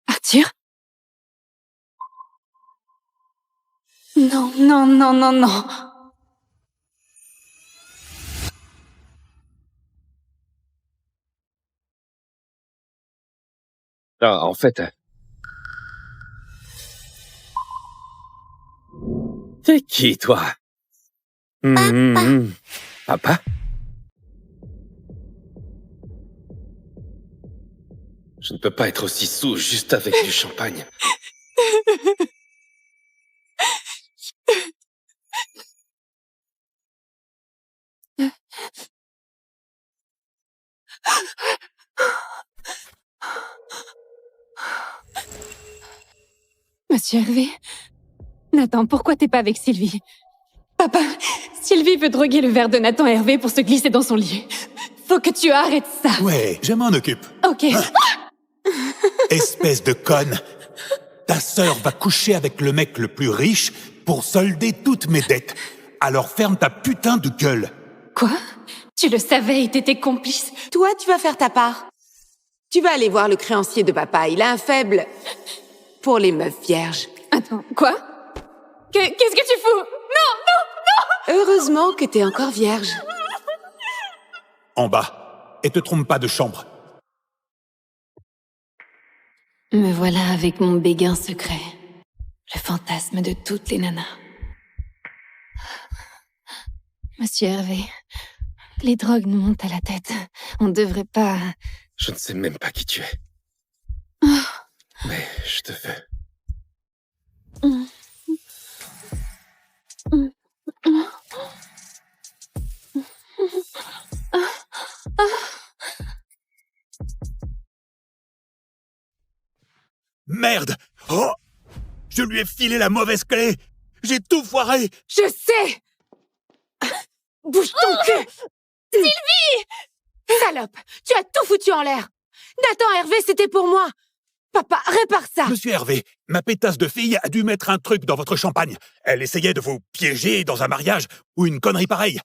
Arthur? Non. Ah, en fait... T'es qui, toi? Papa? Je ne peux pas être aussi saoul juste avec du champagne. Monsieur Hervé? Nathan, pourquoi t'es pas avec Sylvie? Papa, Sylvie veut droguer le verre de Nathan Hervé pour se glisser dans son lit. Faut que tu arrêtes ça. Ouais, je m'en occupe. Ok. Espèce de conne. Ta sœur va coucher avec le mec le plus riche pour solder toutes mes dettes. Alors ferme ta putain de gueule. Quoi? Tu le savais et t'étais complice? Toi, tu vas faire ta part. Tu vas aller voir le créancier de papa. Il a un faible pour les meufs vierges. Attends, quoi? Qu'est-ce que tu fous? Non! Heureusement que t'es encore vierge. En bas. Et te trompe pas de chambre. Me voilà avec mon béguin secret. Le fantasme de toutes les nanas. Monsieur Hervé, les drogues nous montent à la tête. On devrait pas... Je ne sais même pas qui tu es. Mais je te veux. Merde! Oh! Je lui ai filé la mauvaise clé! J'ai tout foiré! Je sais! Bouge ton cul! Sylvie! Salope! Tu as tout foutu en l'air! Nathan Hervé, c'était pour moi! Papa, répare ça! Monsieur Hervé, ma pétasse de fille a dû mettre un truc dans votre champagne. Elle essayait de vous piéger dans un mariage ou une connerie pareille.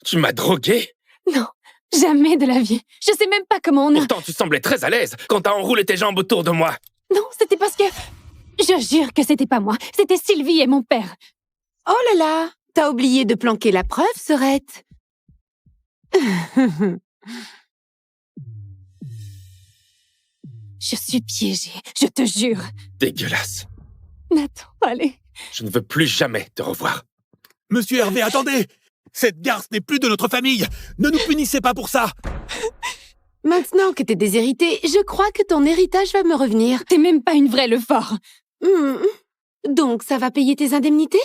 Tu m'as drogué? Non, jamais de la vie. Je sais même pas comment on a... Pourtant, tu semblais très à l'aise quand t'as enroulé tes jambes autour de moi. Non, c'était parce que... Je jure que c'était pas moi. C'était Sylvie et mon père. Oh là là! T'as oublié de planquer la preuve, Sorette. Je suis piégée, je te jure. Dégueulasse. Nathan, allez. Je ne veux plus jamais te revoir. Monsieur Hervé, attendez! Cette garce n'est plus de notre famille! Ne nous punissez pas pour ça! Maintenant que t'es déshérité, je crois que ton héritage va me revenir. T'es même pas une vraie Lefort. Donc, ça va payer tes indemnités?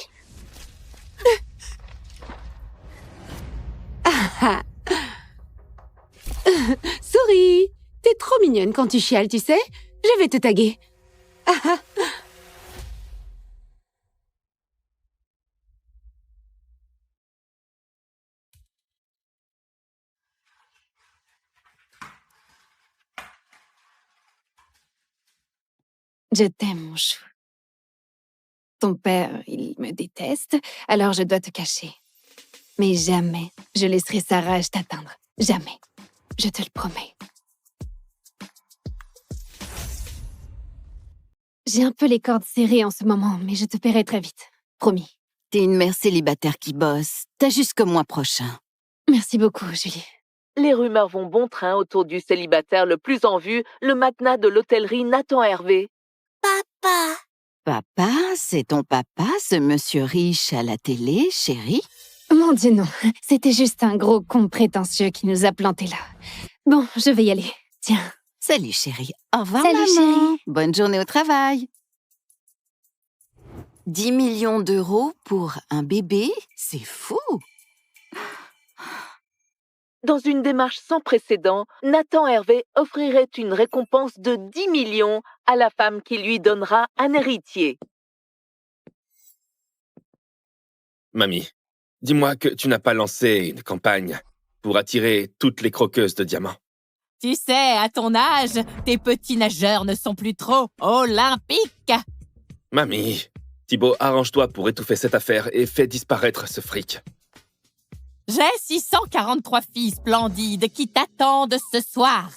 Souris, t'es trop mignonne quand tu chiales, tu sais. Je vais te taguer. Je t'aime, mon chou. Ton père, il me déteste, alors je dois te cacher. Mais jamais je laisserai sa rage t'atteindre. Jamais. Je te le promets. J'ai un peu les cordes serrées en ce moment, mais je te paierai très vite. Promis. T'es une mère célibataire qui bosse. T'as jusqu'au mois prochain. Merci beaucoup, Julie. Les rumeurs vont bon train autour du célibataire le plus en vue, le matenas de l'hôtellerie Nathan Hervé. Papa! Papa, c'est ton papa, ce monsieur riche à la télé, chérie? Mon Dieu, non. C'était juste un gros con prétentieux qui nous a plantés là. Bon, je vais y aller. Tiens. Salut, chérie. Au revoir, Salut, maman. chérie. Bonne journée au travail. 10 millions d'euros pour un bébé? C'est fou! Dans une démarche sans précédent, Nathan Hervé offrirait une récompense de 10 millions à la femme qui lui donnera un héritier. Mamie, dis-moi que tu n'as pas lancé une campagne pour attirer toutes les croqueuses de diamants. Tu sais, à ton âge, tes petits nageurs ne sont plus trop olympiques. Mamie, Thibaut, arrange-toi pour étouffer cette affaire et fais disparaître ce fric. J'ai 643 filles splendides qui t'attendent ce soir.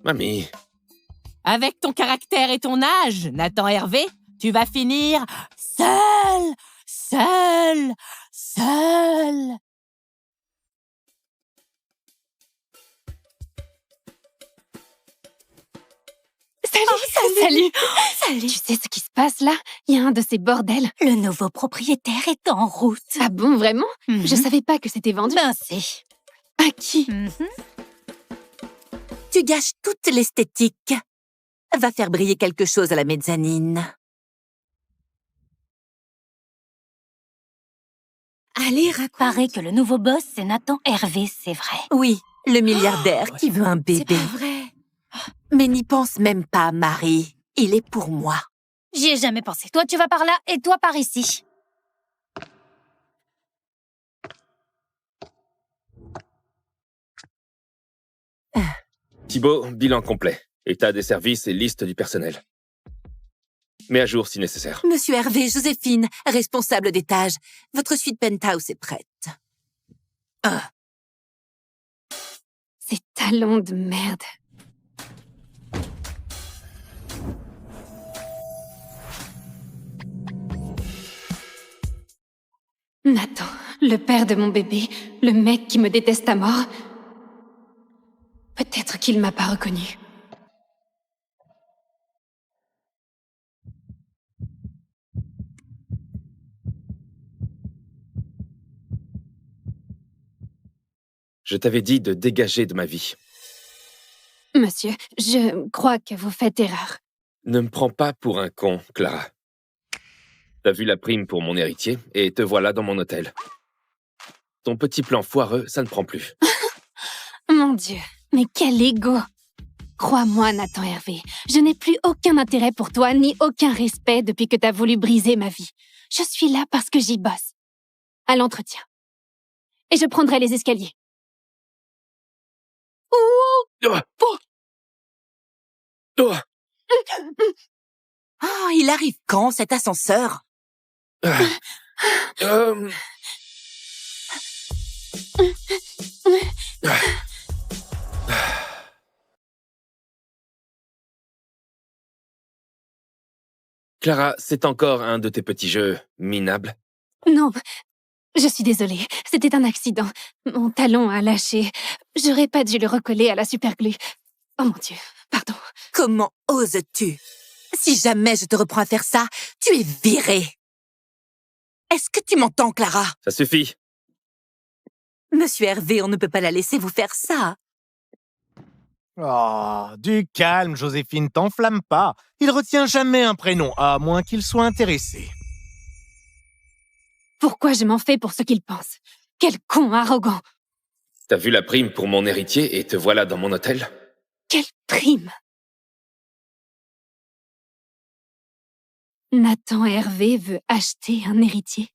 Mamie, Avec ton caractère et ton âge, Nathan Hervé, tu vas finir seul. Salut. Tu sais ce qui se passe là? Il y a un de ces bordels. Le nouveau propriétaire est en route. Ah bon, vraiment? Je savais pas que c'était vendu. Ben si. À qui? Tu gâches toute l'esthétique. Va faire briller quelque chose à la mezzanine. Allez, raconte. Paraît que le nouveau boss, c'est Nathan Hervé, c'est vrai. Oui, le milliardaire qui veut un bébé. C'est pas vrai. Mais n'y pense même pas, Marie. Il est pour moi. J'y ai jamais pensé. Toi, tu vas par là et toi par ici. Thibaut, bilan complet. État des services et liste du personnel. Mets à jour si nécessaire. Monsieur Hervé, Joséphine, responsable d'étage. Votre suite penthouse est prête. Ces talons de merde. Nathan, le père de mon bébé, le mec qui me déteste à mort. Peut-être qu'il m'a pas reconnu. Je t'avais dit de dégager de ma vie. Monsieur, je crois que vous faites erreur. Ne me prends pas pour un con, Clara. T'as vu la prime pour mon héritier, et te voilà dans mon hôtel. Ton petit plan foireux, ça ne prend plus. Mon Dieu, mais quel ego! Crois-moi, Nathan Hervé, je n'ai plus aucun intérêt pour toi, ni aucun respect depuis que t'as voulu briser ma vie. Je suis là parce que j'y bosse. À l'entretien. Et je prendrai les escaliers. Oh! Oh! Oh, il arrive quand, cet ascenseur? Clara, c'est encore un de tes petits jeux minables. Non, je suis désolée. C'était un accident. Mon talon a lâché. J'aurais pas dû le recoller à la superglue. Oh mon Dieu, pardon. Comment oses-tu? Si jamais je te reprends à faire ça, tu es virée. Est-ce que tu m'entends, Clara? Ça suffit. Monsieur Hervé, on ne peut pas la laisser vous faire ça. Oh, du calme, Joséphine, t'enflamme pas. Il retient jamais un prénom, à moins qu'il soit intéressé. Pourquoi je m'en fais pour ce qu'il pense? Quel con arrogant! T'as vu la prime pour mon héritier, et te voilà dans mon hôtel? Quelle prime! Nathan Hervé veut acheter un héritier.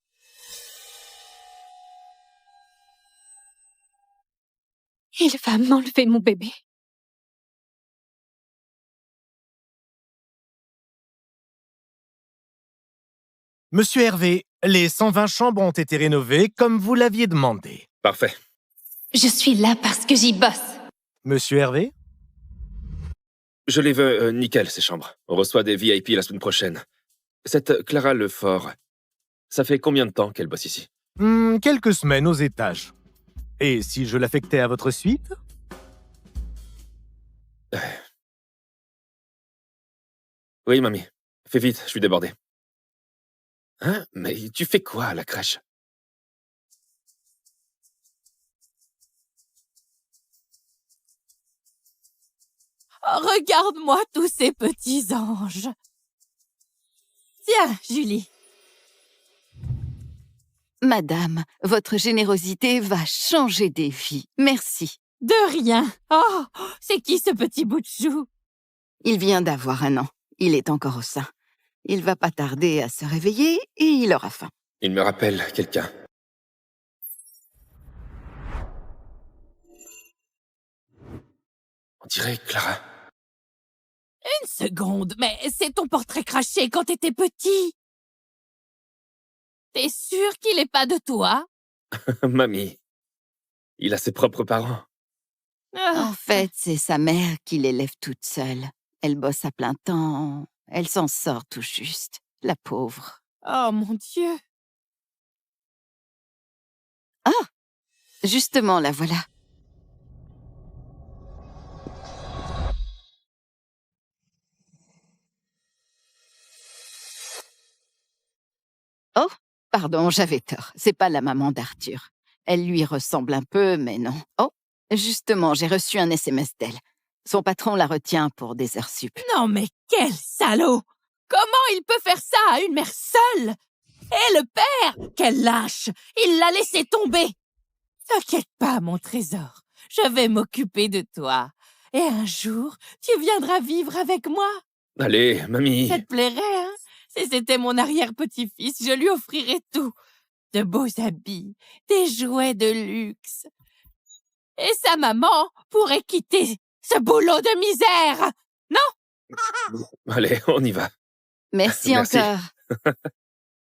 Il va m'enlever mon bébé. Monsieur Hervé, les 120 chambres ont été rénovées comme vous l'aviez demandé. Parfait. Je suis là parce que j'y bosse. Monsieur Hervé? Je les veux nickel, ces chambres. On reçoit des VIP la semaine prochaine. Cette Clara Lefort, ça fait combien de temps qu'elle bosse ici? Quelques semaines aux étages. Et si je l'affectais à votre suite? Oui, mamie. Fais vite, je suis débordé. Hein? Mais tu fais quoi à la crèche? Oh, regarde-moi tous ces petits anges. Tiens, Julie. Madame, votre générosité va changer des vies. Merci. De rien. Oh, c'est qui ce petit bout de chou? Il vient d'avoir 1 an. Il est encore au sein. Il va pas tarder à se réveiller et il aura faim. Il me rappelle quelqu'un. On dirait Clara. Une seconde, mais c'est ton portrait craché quand t'étais petit. T'es sûr qu'il est pas de toi? Mamie. Il a ses propres parents. En fait, c'est sa mère qui l'élève toute seule. Elle bosse à plein temps. Elle s'en sort tout juste. La pauvre. Oh mon Dieu. Ah! Justement, la voilà. Oh, pardon, j'avais tort. C'est pas la maman d'Arthur. Elle lui ressemble un peu, mais non. Oh, justement, j'ai reçu un SMS d'elle. Son patron la retient pour des heures sup. Non mais quel salaud! Comment il peut faire ça à une mère seule? Et le père, quel lâche! Il l'a laissé tomber! T'inquiète pas, mon trésor. Je vais m'occuper de toi. Et un jour, tu viendras vivre avec moi. Allez, mamie. Ça te plairait, hein? Si c'était mon arrière-petit-fils, je lui offrirais tout. De beaux habits, des jouets de luxe. Et sa maman pourrait quitter ce boulot de misère, non? Allez, on y va. Merci encore.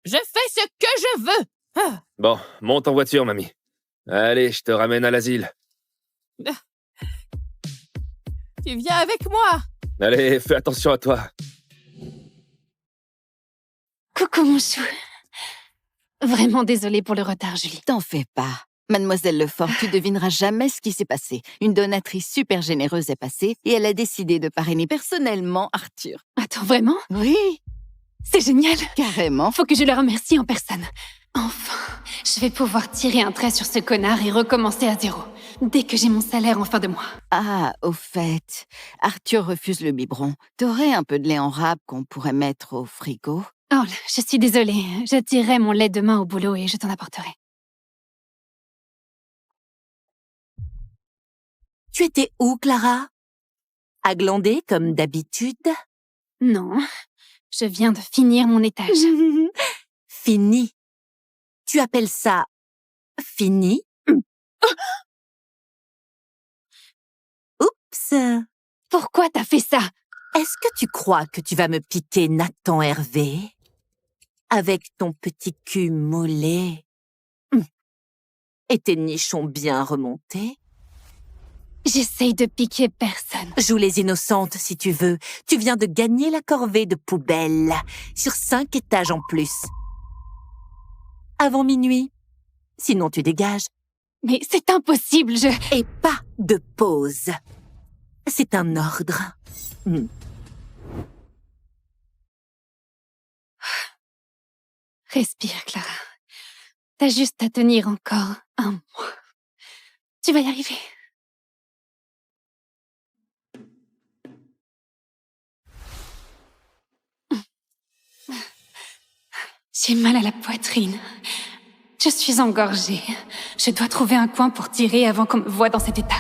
Je fais ce que je veux. Ah. Bon, monte en voiture, mamie. Allez, je te ramène à l'asile. Tu viens avec moi. Allez, fais attention à toi. Coucou mon chou. Vraiment désolée pour le retard, Julie. T'en fais pas. Mademoiselle Lefort, tu devineras jamais ce qui s'est passé. Une donatrice super généreuse est passée et elle a décidé de parrainer personnellement Arthur. Attends, vraiment? Oui, C'est génial. carrément. Faut que je le remercie en personne. Enfin, je vais pouvoir tirer un trait sur ce connard et recommencer à zéro. Dès que j'ai mon salaire en fin de mois. Ah, au fait, Arthur refuse le biberon. T'aurais un peu de lait en râpe qu'on pourrait mettre au frigo? Oh, je suis désolée. Je tirerai mon lait demain au boulot et je t'en apporterai. Tu étais où, Clara? À glander comme d'habitude? Non, je viens de finir mon étage. Fini. Tu appelles ça fini? Oups. Pourquoi t'as fait ça? Est-ce que tu crois que tu vas me piquer Nathan Hervé? Avec ton petit cul mollet? Et tes nichons bien remontés? J'essaye de piquer personne. Joue les innocentes si tu veux. Tu viens de gagner la corvée de poubelle. Sur 5 étages en plus. Avant minuit. Sinon tu dégages. Mais c'est impossible, Et pas de pause. C'est un ordre. Respire, Clara. T'as juste à tenir encore un mois. Tu vas y arriver. J'ai mal à la poitrine. Je suis engorgée. Je dois trouver un coin pour tirer avant qu'on me voie dans cet état.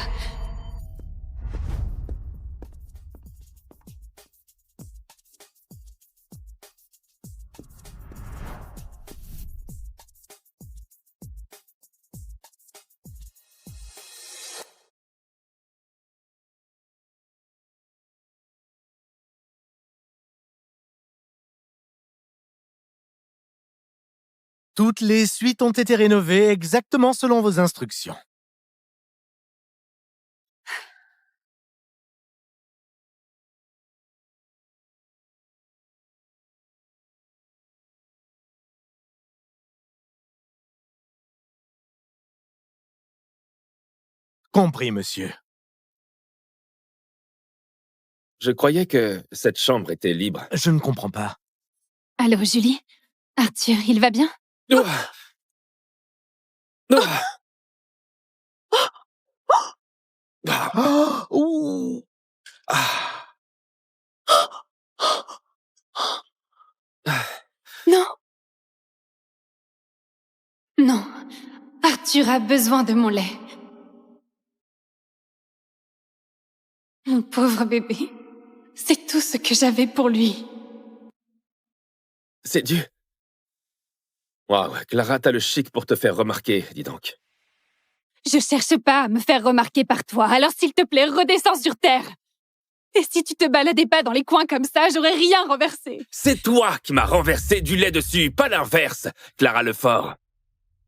Toutes les suites ont été rénovées exactement selon vos instructions. Compris, monsieur. Je croyais que cette chambre était libre. Je ne comprends pas. Allô, Julie? Arthur, il va bien? Ah. Ah. Ah. Ouh. Ah. Non. Non. Arthur a besoin de mon lait. Mon pauvre bébé. C'est tout ce que j'avais pour lui. C'est dû. Waouh, Clara, t'as le chic pour te faire remarquer, dis donc. Je cherche pas à me faire remarquer par toi, alors s'il te plaît, redescends sur terre. Et si tu te baladais pas dans les coins comme ça, j'aurais rien renversé. C'est toi qui m'as renversé du lait dessus, pas l'inverse, Clara Lefort.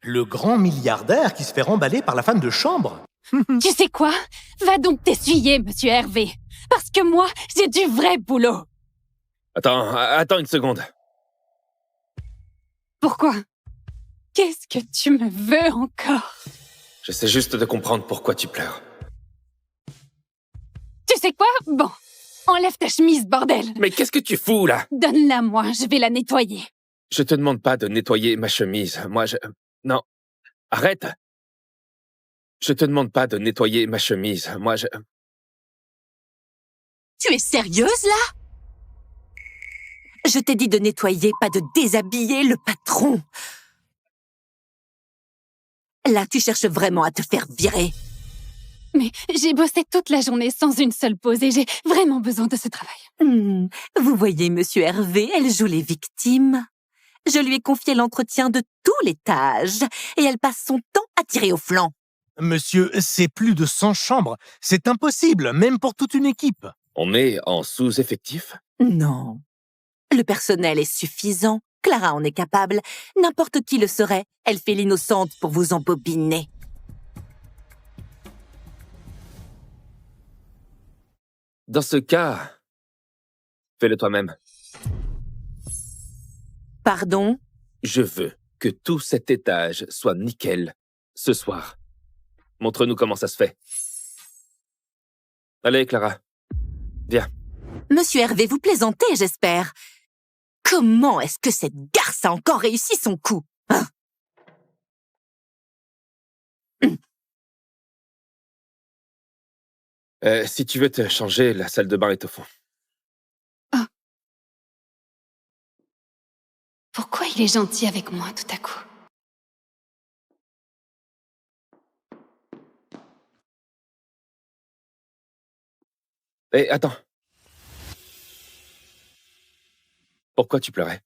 Le grand milliardaire qui se fait remballer par la femme de chambre. Tu sais quoi? Va donc t'essuyer, monsieur Hervé. Parce que moi, j'ai du vrai boulot. Attends une seconde. Pourquoi? Qu'est-ce que tu me veux encore? J'essaie juste de comprendre pourquoi tu pleures. Tu sais quoi? Bon, enlève ta chemise, bordel. Mais qu'est-ce que tu fous, là? Donne-la moi, je vais la nettoyer. Je te demande pas de nettoyer ma chemise. Non. Arrête. Je te demande pas de nettoyer ma chemise. Tu es sérieuse, là? Je t'ai dit de nettoyer, pas de déshabiller le patron. Là, tu cherches vraiment à te faire virer. Mais j'ai bossé toute la journée sans une seule pause et j'ai vraiment besoin de ce travail. Vous voyez, monsieur Hervé, elle joue les victimes. Je lui ai confié l'entretien de tout l'étage et elle passe son temps à tirer au flanc. Monsieur, c'est plus de 100 chambres. C'est impossible, même pour toute une équipe. On est en sous-effectif? Non. Le personnel est suffisant. Clara en est capable. N'importe qui le serait. Elle fait l'innocente pour vous embobiner. Dans ce cas, fais-le toi-même. Pardon? Je veux que tout cet étage soit nickel ce soir. Montre-nous comment ça se fait. Allez, Clara. Viens. Monsieur Hervé, vous plaisantez, j'espère. Comment est-ce que cette garce a encore réussi son coup, hein? Si tu veux te changer, la salle de bain est au fond. Pourquoi il est gentil avec moi tout à coup? Hé, attends. Pourquoi tu pleurais?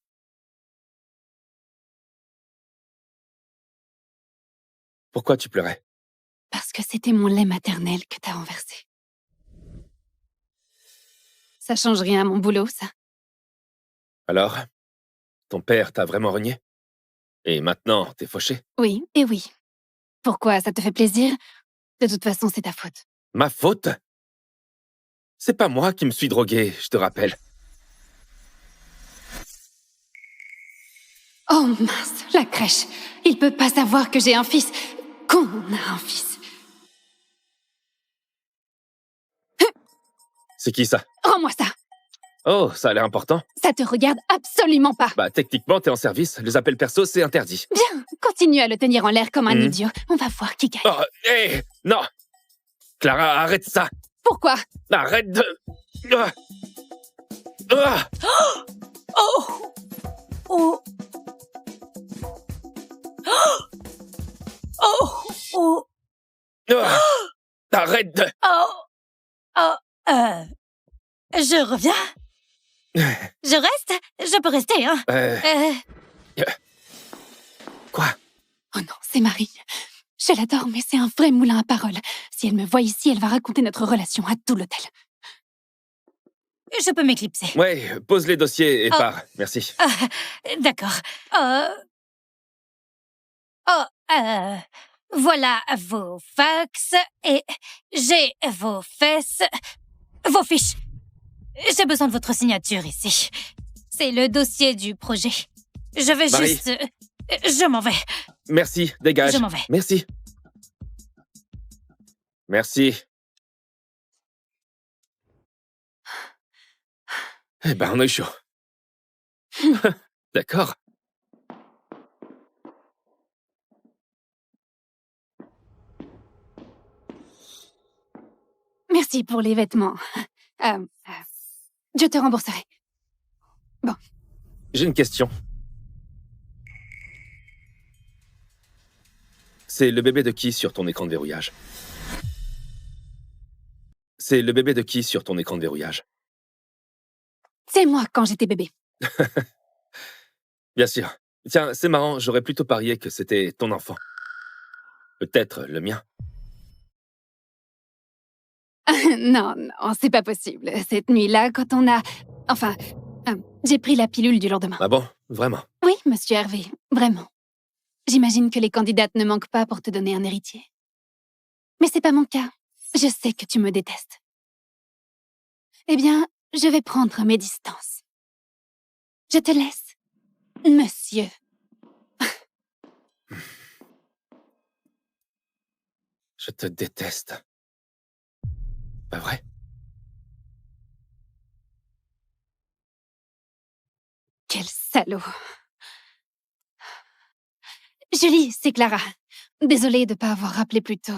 Pourquoi tu pleurais? Parce que c'était mon lait maternel que t'as renversé. Ça change rien à mon boulot, ça. Alors? Ton père t'a vraiment renié? Et maintenant, t'es fauché? Oui, et oui. Pourquoi, ça te fait plaisir? De toute façon, c'est ta faute. Ma faute? C'est pas moi qui me suis drogué, je te rappelle. Oh mince, la crèche. Il peut pas savoir que j'ai un fils. Qu'on a un fils. C'est qui ça? Rends-moi ça. Oh, ça a l'air important. Ça te regarde absolument pas. Bah, techniquement, t'es en service. Les appels perso, c'est interdit. Bien, continue à le tenir en l'air comme un idiot. On va voir qui gagne. Oh, hé! Non! Clara, arrête ça! Pourquoi? Arrête de... Ah! Ah! Oh! Oh! Oh! Oh! Ah! Arrête de... Oh! Oh! Je reviens? Je reste? Je peux rester, hein? Quoi? Oh non, c'est Marie. Je l'adore, mais c'est un vrai moulin à paroles. Si elle me voit ici, elle va raconter notre relation à tout l'hôtel. Je peux m'éclipser. Ouais, pose les dossiers et Oh. pars. Merci. D'accord. Voilà vos fax et j'ai vos fesses, vos fiches. J'ai besoin de votre signature ici. C'est le dossier du projet. Je vais Marie. juste... je m'en vais. Merci, dégage. Je m'en vais. Merci. Merci. Eh ben, on a eu chaud. D'accord. Merci pour les vêtements. Je te rembourserai. J'ai une question. C'est le bébé de qui sur ton écran de verrouillage? C'est le bébé de qui sur ton écran de verrouillage? C'est moi quand j'étais bébé. Bien sûr. Tiens, c'est marrant, j'aurais plutôt parié que c'était ton enfant. Peut-être le mien. Non, non, c'est pas possible. Cette nuit-là, quand on a... Enfin, j'ai pris la pilule du lendemain. Ah bon? Vraiment? Oui, monsieur Hervé, vraiment. J'imagine que les candidates ne manquent pas pour te donner un héritier. Mais c'est pas mon cas. Je sais que tu me détestes. Eh bien, je vais prendre mes distances. Je te laisse, monsieur. Je te déteste. Pas vrai? Quel salaud. Julie, c'est Clara. Désolée de pas avoir rappelé plus tôt.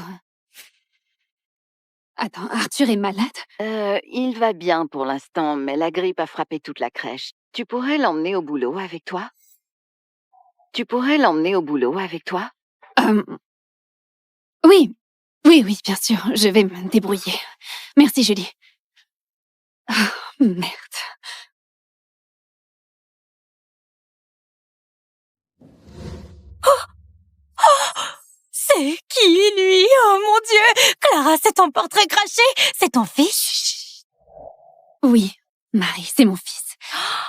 Attends, Arthur est malade? Il va bien pour l'instant, mais la grippe a frappé toute la crèche. Tu pourrais l'emmener au boulot avec toi? Oui, oui, bien sûr, je vais me débrouiller. Merci, Julie. Ah, merde. C'est qui, lui? Oh mon Dieu! Clara, c'est ton portrait craché? C'est ton fils? Oui, Marie, c'est mon fils.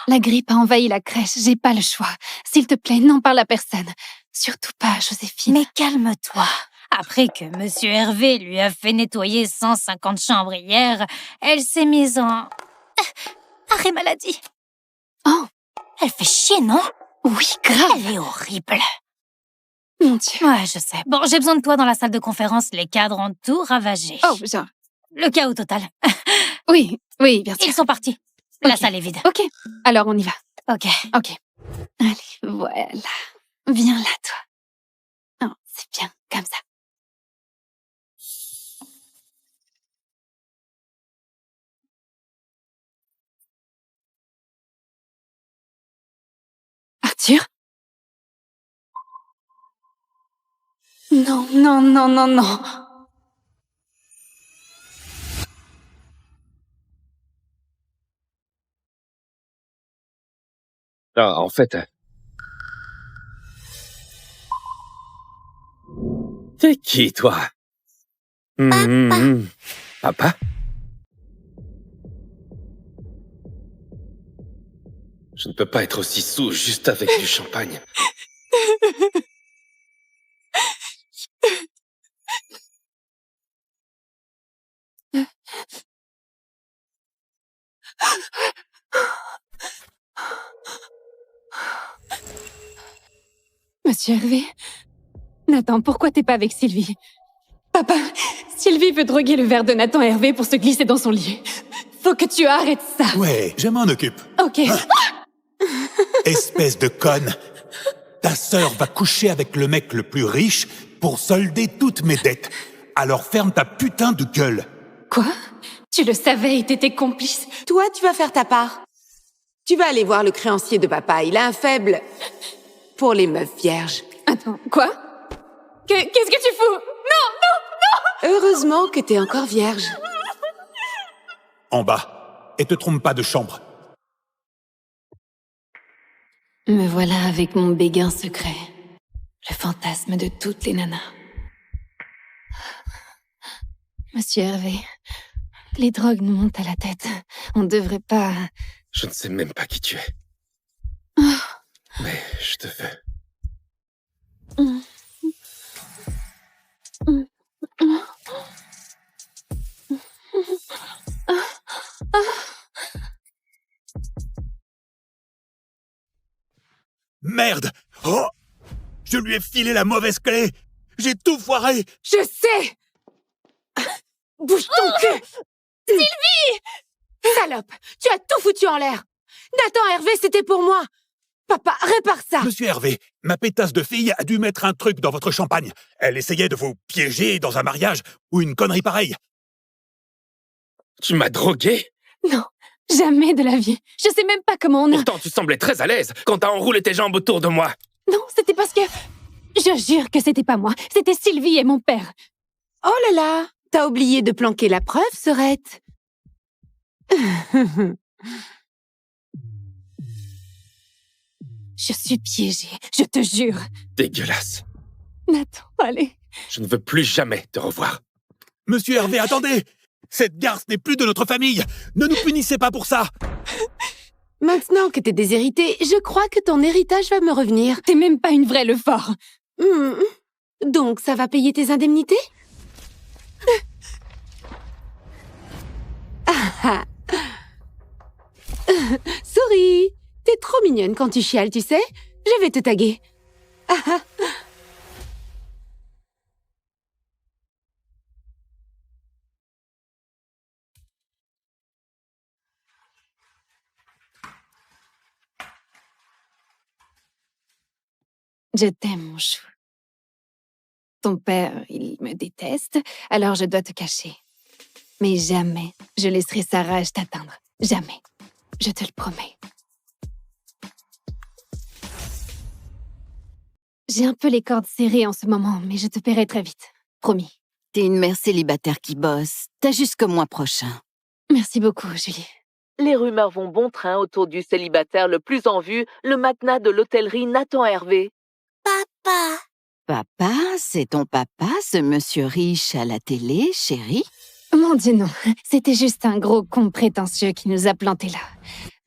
La grippe a envahi la crèche, j'ai pas le choix. S'il te plaît, n'en parle à personne. Surtout pas à Joséphine. Mais calme-toi. Après que Monsieur Hervé lui a fait nettoyer 150 chambres hier, elle s'est mise en... arrêt maladie. Oh. Elle fait chier, non? Oui, grave. Elle est horrible. Mon Dieu. Ouais, je sais. Bon, j'ai besoin de toi dans la salle de conférence. Les cadres ont tout ravagé. Oh, genre. Le chaos total. Oui, oui, bien sûr. Ils sont partis. La Ok. salle est vide. Ok, alors on y va. Ok. Ok. Allez, voilà. Viens là, toi. Oh, c'est bien, comme ça. Arthur? Non, non, non, non, non. Ah, en fait... T'es qui, toi? Papa? Je ne peux pas être aussi saoul juste avec du champagne. Monsieur Hervé? Nathan, pourquoi t'es pas avec Sylvie? Papa, Sylvie veut droguer le verre de Nathan Hervé pour se glisser dans son lit. Faut que tu arrêtes ça. Ouais, je m'en occupe. Ok. Espèce de conne. Ta sœur va coucher avec le mec le plus riche pour solder toutes mes dettes. Alors ferme ta putain de gueule. Quoi? Tu le savais et t'étais complice? Toi, tu vas faire ta part. Tu vas aller voir le créancier de papa. Il a un faible pour les meufs vierges. Attends, quoi? Qu'est-ce que tu fous? Heureusement que t'es encore vierge. En bas. Et te trompe pas de chambre. Me voilà avec mon béguin secret. Le fantasme de toutes les nanas. Monsieur Hervé, les drogues nous montent à la tête. On devrait pas... Je ne sais même pas qui tu es. Mais je te veux. Merde! Oh! Je lui ai filé la mauvaise clé! J'ai tout foiré! Je sais! Bouge ton cul! Sylvie! Salope! Tu as tout foutu en l'air! Nathan Hervé, c'était pour moi! Papa, répare ça! Monsieur Hervé, ma pétasse de fille a dû mettre un truc dans votre champagne. Elle essayait de vous piéger dans un mariage ou une connerie pareille. Tu m'as drogué? Non, jamais de la vie. Je sais même pas comment on a... Pourtant, tu semblais très à l'aise quand t'as enroulé tes jambes autour de moi. Non, c'était parce que... Je jure que c'était pas moi. C'était Sylvie et mon père. Oh là là! T'as oublié de planquer la preuve, Sorette. Je suis piégée, je te jure. Dégueulasse. Nathan, allez. Je ne veux plus jamais te revoir. Monsieur Hervé, attendez! Cette garce n'est plus de notre famille! Ne nous punissez pas pour ça! Maintenant que t'es déshéritée, je crois que ton héritage va me revenir. T'es même pas une vraie Lefort. Donc, ça va payer tes indemnités? Souris, t'es trop mignonne quand tu chiales, tu sais? Je vais te taguer. Je t'aime, mon chou. Ton père, il me déteste, alors je dois te cacher. Mais jamais je laisserai sa rage t'atteindre. Jamais. Je te le promets. J'ai un peu les cordes serrées en ce moment, mais je te paierai très vite. Promis. T'es une mère célibataire qui bosse. T'as jusqu'au mois prochain. Merci beaucoup, Julie. Les rumeurs vont bon train autour du célibataire le plus en vue, le magnat de l'hôtellerie Nathan Hervé. Papa. Papa, c'est ton papa, ce monsieur riche à la télé, chérie? Mon Dieu, non. C'était juste un gros con prétentieux qui nous a plantés là.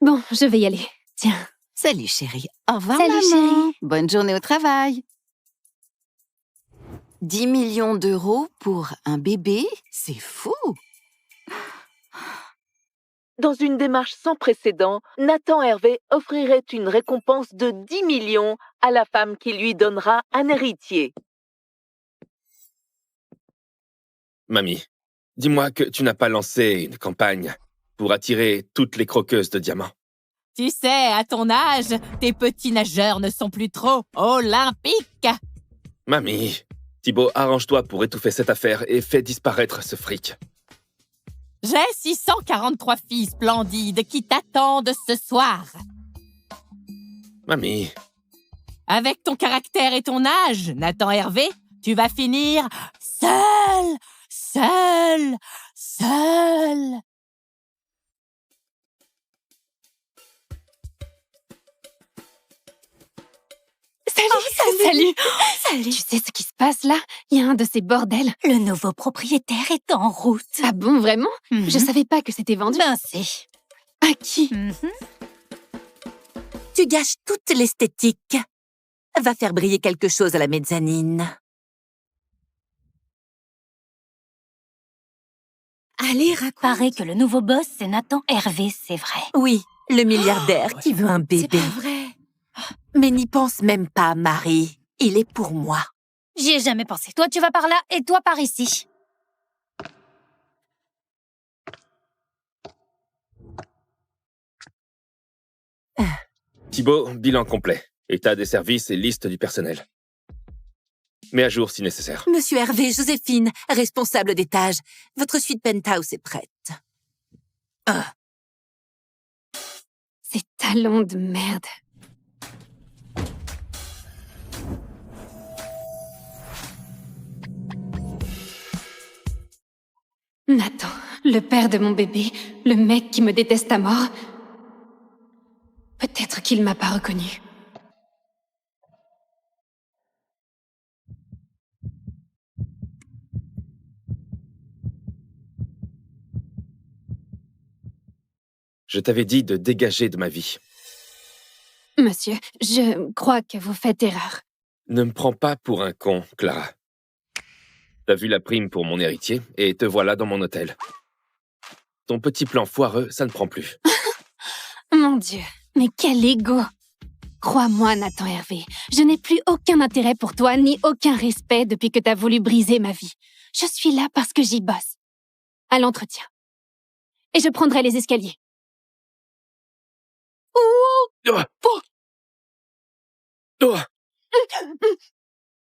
Bon, je vais y aller. Tiens. Salut, chérie. Au revoir, Salut, maman. chérie. Bonne journée au travail. 10 millions d'euros pour un bébé, c'est fou. Dans une démarche sans précédent, Nathan Hervé offrirait une récompense de 10 millions à la femme qui lui donnera un héritier. Mamie, dis-moi que tu n'as pas lancé une campagne pour attirer toutes les croqueuses de diamants. Tu sais, à ton âge, tes petits nageurs ne sont plus trop olympiques. Mamie, Thibaut, arrange-toi pour étouffer cette affaire et fais disparaître ce fric. J'ai 643 filles splendides qui t'attendent ce soir. Mamie, Avec ton caractère et ton âge, Nathan Hervé, tu vas finir seul. Salut. Tu sais ce qui se passe là? Il y a un de ces bordels. Le nouveau propriétaire est en route. Ah bon, vraiment? Je savais pas que c'était vendu. Ben si. À qui? Tu gâches toute l'esthétique. Va faire briller quelque chose à la mezzanine. Allez, raconte. Paraît que le nouveau boss, c'est Nathan Hervé, c'est vrai. Oui, le milliardaire qui veut un C'est bébé. pas vrai. Mais n'y pense même pas, Marie. Il est pour moi. J'y ai jamais pensé. Toi, tu vas par là et toi par ici. Thibaut, bilan complet. État des services et liste du personnel. Mets à jour si nécessaire. Monsieur Hervé, Joséphine, responsable d'étage. Votre suite penthouse est prête. Ces talons de merde. Nathan, le père de mon bébé, le mec qui me déteste à mort. Peut-être qu'il m'a pas reconnu. Je t'avais dit de dégager de ma vie. Monsieur, je crois que vous faites erreur. Ne me prends pas pour un con, Clara. T'as vu la prime pour mon héritier et te voilà dans mon hôtel. Ton petit plan foireux, ça ne prend plus. Mon Dieu, mais quel ego! Crois-moi, Nathan Hervé, je n'ai plus aucun intérêt pour toi ni aucun respect depuis que t'as voulu briser ma vie. Je suis là parce que j'y bosse. À l'entretien. Et je prendrai les escaliers. Oh Oh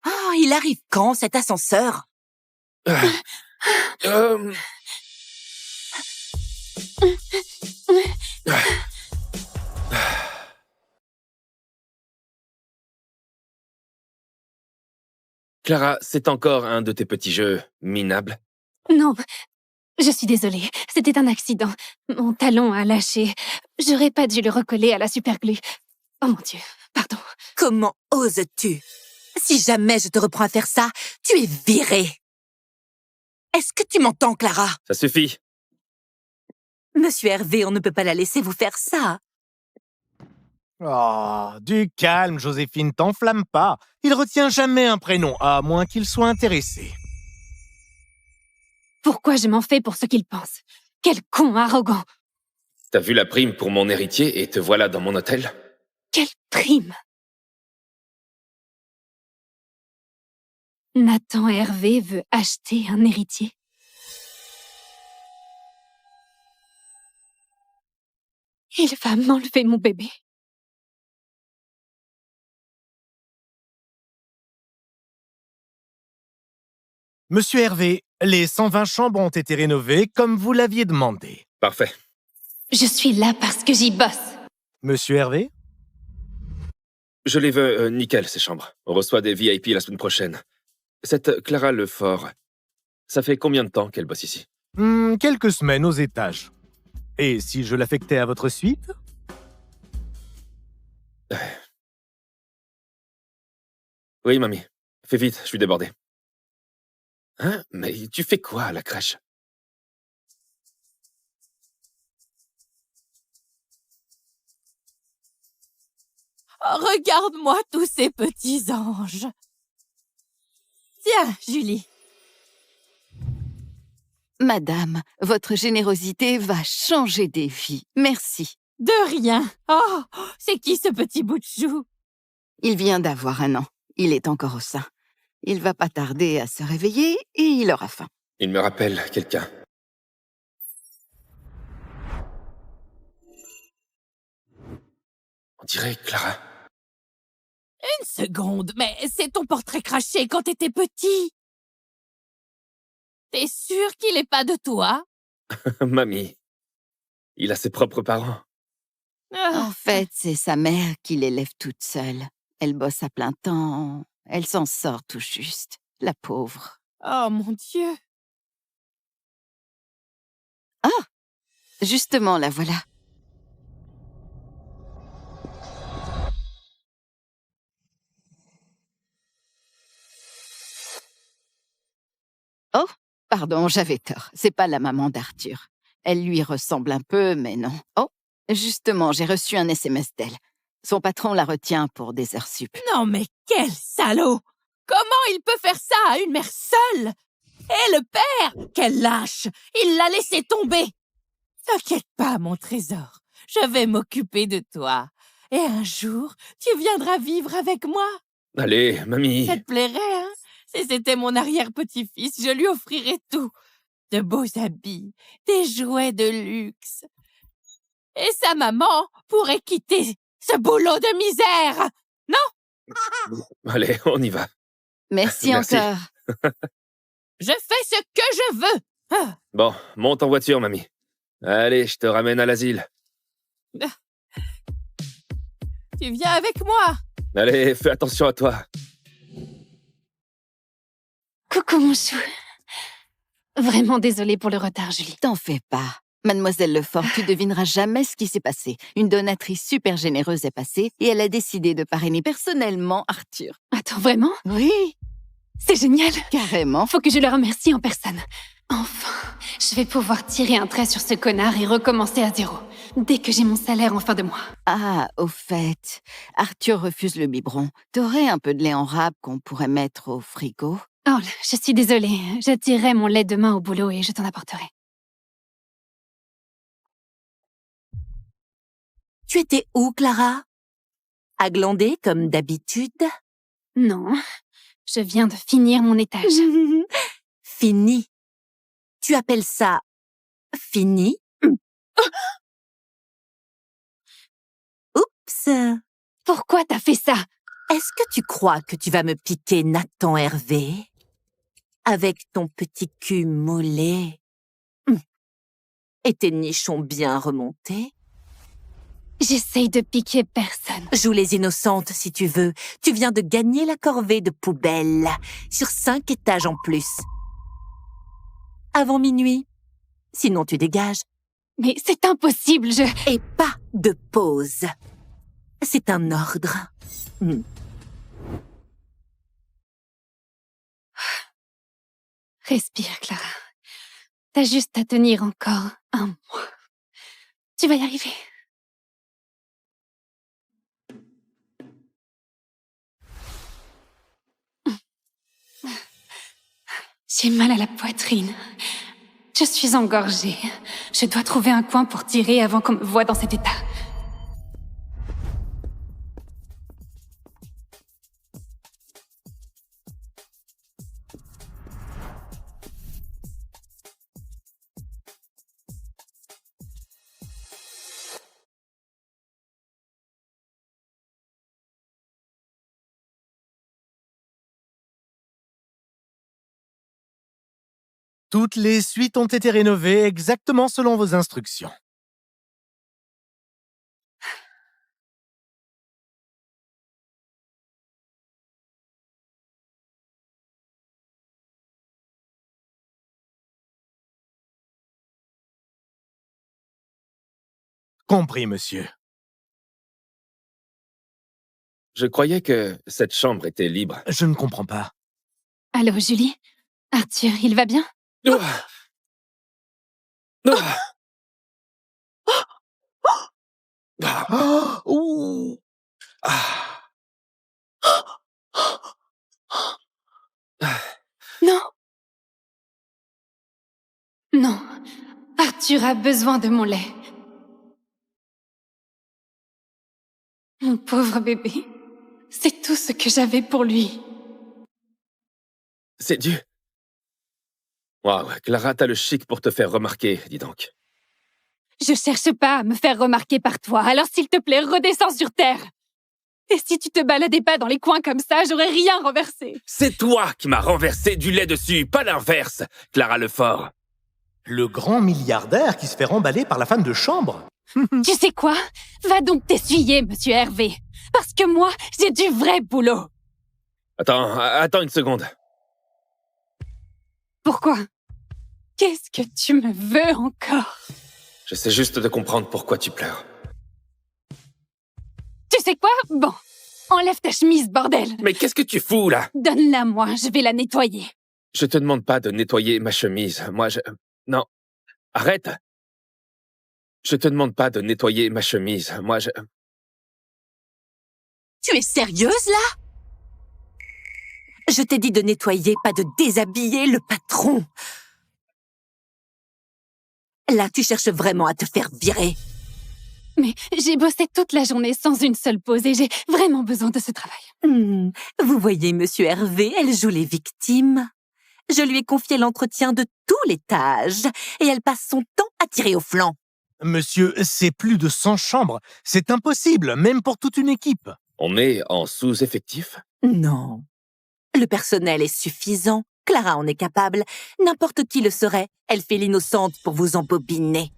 Oh, il arrive quand, cet ascenseur? Clara, c'est encore un de tes petits jeux minables. Non, je suis désolée. C'était un accident. Mon talon a lâché. J'aurais pas dû le recoller à la superglue. Oh mon Dieu, pardon. Comment oses-tu? Si jamais je te reprends à faire ça, tu es virée. Est-ce que tu m'entends, Clara? Ça suffit. Monsieur Hervé, on ne peut pas la laisser vous faire ça. Oh, du calme, Joséphine, t'enflamme pas. Il retient jamais un prénom, à moins qu'il soit intéressé. Pourquoi je m'en fais pour ce qu'il pense? Quel con arrogant! T'as vu la prime pour mon héritier et te voilà dans mon hôtel? Quelle prime! Nathan Hervé veut acheter un héritier. Il va m'enlever mon bébé. Monsieur Hervé, les 120 chambres ont été rénovées comme vous l'aviez demandé. Parfait. Je suis là parce que j'y bosse. Monsieur Hervé? Je les veux nickel, ces chambres. On reçoit des VIP la semaine prochaine. Cette Clara Lefort, ça fait combien de temps qu'elle bosse ici? Quelques semaines aux étages. Et si je l'affectais à votre suite? Oui, mamie. Fais vite, je suis débordé. Hein? Mais tu fais quoi à la crèche? Oh, regarde-moi tous ces petits anges. Tiens, Julie. Madame, votre générosité va changer des vies. Merci. De rien. Oh, c'est qui ce petit bout de chou? Il vient d'avoir 1 an. Il est encore au sein. Il va pas tarder à se réveiller et il aura faim. Il me rappelle quelqu'un. On dirait Clara. Une seconde, mais c'est ton portrait craché quand t'étais petit. T'es sûr qu'il est pas de toi? Mamie. Il a ses propres parents. En fait, c'est sa mère qui l'élève toute seule. Elle bosse à plein temps. Elle s'en sort tout juste. La pauvre. Oh mon Dieu. Ah! Justement, la voilà. Oh, pardon, j'avais tort. C'est pas la maman d'Arthur. Elle lui ressemble un peu, mais non. Oh, justement, j'ai reçu un SMS d'elle. Son patron la retient pour des heures sup. Non mais quel salaud! Comment il peut faire ça à une mère seule? Et le père, quel lâche! Il l'a laissé tomber! T'inquiète pas, mon trésor. Je vais m'occuper de toi. Et un jour, tu viendras vivre avec moi. Allez, mamie. Ça te plairait, hein? Si c'était mon arrière-petit-fils, je lui offrirais tout. De beaux habits, des jouets de luxe. Et sa maman pourrait quitter ce boulot de misère. Non? Allez, on y va. Merci Merci. encore. Je fais ce que je veux. Ah. Bon, monte en voiture, mamie. Allez, je te ramène à l'asile. Tu viens avec moi. Allez, fais attention à toi. Coucou, mon chou. Vraiment désolée pour le retard, Julie. T'en fais pas. Mademoiselle Lefort, tu devineras jamais ce qui s'est passé. Une donatrice super généreuse est passée et elle a décidé de parrainer personnellement Arthur. Attends, vraiment? Oui, C'est génial. carrément. Faut que je le remercie en personne. Enfin, je vais pouvoir tirer un trait sur ce connard et recommencer à zéro. Dès que j'ai mon salaire en fin de mois. Ah, au fait, Arthur refuse le biberon. T'aurais un peu de lait en râpe qu'on pourrait mettre au frigo? Oh, je suis désolée. Je tirerai mon lait demain au boulot et je t'en apporterai. Tu étais où, Clara? À glander comme d'habitude? Non, je viens de finir mon étage. Fini. Tu appelles ça fini? Oups. Pourquoi t'as fait ça? Est-ce que tu crois que tu vas me piquer Nathan Hervé? Avec ton petit cul mollet? Et tes nichons bien remontés? J'essaye de piquer personne. Joue les innocentes si tu veux. Tu viens de gagner la corvée de poubelle. Sur 5 étages en plus. Avant minuit. Sinon tu dégages. Mais c'est impossible, Et pas de pause. C'est un ordre. Respire, Clara. T'as juste à tenir encore 1 mois. Tu vas y arriver. J'ai mal à la poitrine. Je suis engorgée. Je dois trouver un coin pour tirer avant qu'on me voie dans cet état. Toutes les suites ont été rénovées exactement selon vos instructions. Compris, monsieur. Je croyais que cette chambre était libre. Je ne comprends pas. Allô, Julie? Arthur, il va bien? Ah. Ah. Ah. Ouh. Ah. Non. Arthur a besoin de mon lait. Mon pauvre bébé. C'est tout ce que j'avais pour lui. C'est dû. Waouh, Clara, t'as le chic pour te faire remarquer, dis donc. Je cherche pas à me faire remarquer par toi, alors s'il te plaît, redescends sur Terre. Et si tu te baladais pas dans les coins comme ça, j'aurais rien renversé. C'est toi qui m'as renversé du lait dessus, pas l'inverse, Clara Lefort. Le grand milliardaire qui se fait remballer par la femme de chambre. Tu sais quoi? Va donc t'essuyer, monsieur Hervé. Parce que moi, j'ai du vrai boulot. Attends une seconde. Pourquoi? Qu'est-ce que tu me veux encore? J'essaie juste de comprendre pourquoi tu pleures. Tu sais quoi? Bon, enlève ta chemise, bordel. Mais qu'est-ce que tu fous, là? Donne-la moi, je vais la nettoyer. Je te demande pas de nettoyer ma chemise. Non. Arrête. Je te demande pas de nettoyer ma chemise. Tu es sérieuse, là? Je t'ai dit de nettoyer, pas de déshabiller le patron. Là, tu cherches vraiment à te faire virer. Mais j'ai bossé toute la journée sans une seule pause et j'ai vraiment besoin de ce travail. Vous voyez, monsieur Hervé, elle joue les victimes. Je lui ai confié l'entretien de tous les tâches et elle passe son temps à tirer au flanc. Monsieur, c'est plus de 100 chambres. C'est impossible, même pour toute une équipe. On est en sous-effectif? Non. Le personnel est suffisant. Clara en est capable. N'importe qui le serait. Elle fait l'innocente pour vous embobiner.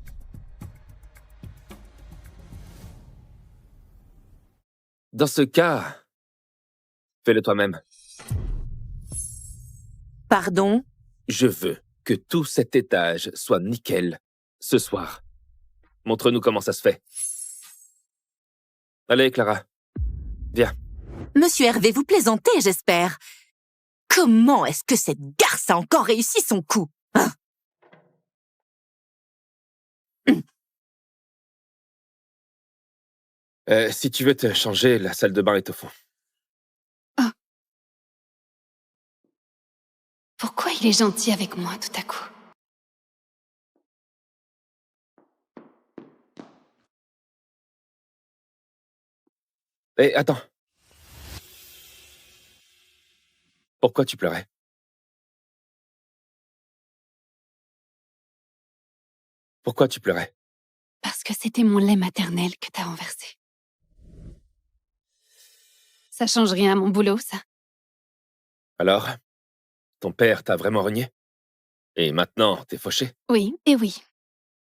Dans ce cas, fais-le toi-même. Pardon? Je veux que tout cet étage soit nickel ce soir. Montre-nous comment ça se fait. Allez, Clara. Viens. Monsieur Hervé, vous plaisantez, j'espère. Comment est-ce que cette garce a encore réussi son coup, hein? Si tu veux te changer, la salle de bain est au fond. Oh. Pourquoi il est gentil avec moi tout à coup? Attends. Pourquoi tu pleurais? Pourquoi tu pleurais? Parce que c'était mon lait maternel que t'as renversé. Ça change rien à mon boulot, ça. Alors, ton père t'a vraiment renié? Et maintenant, t'es fauché? Oui, et oui.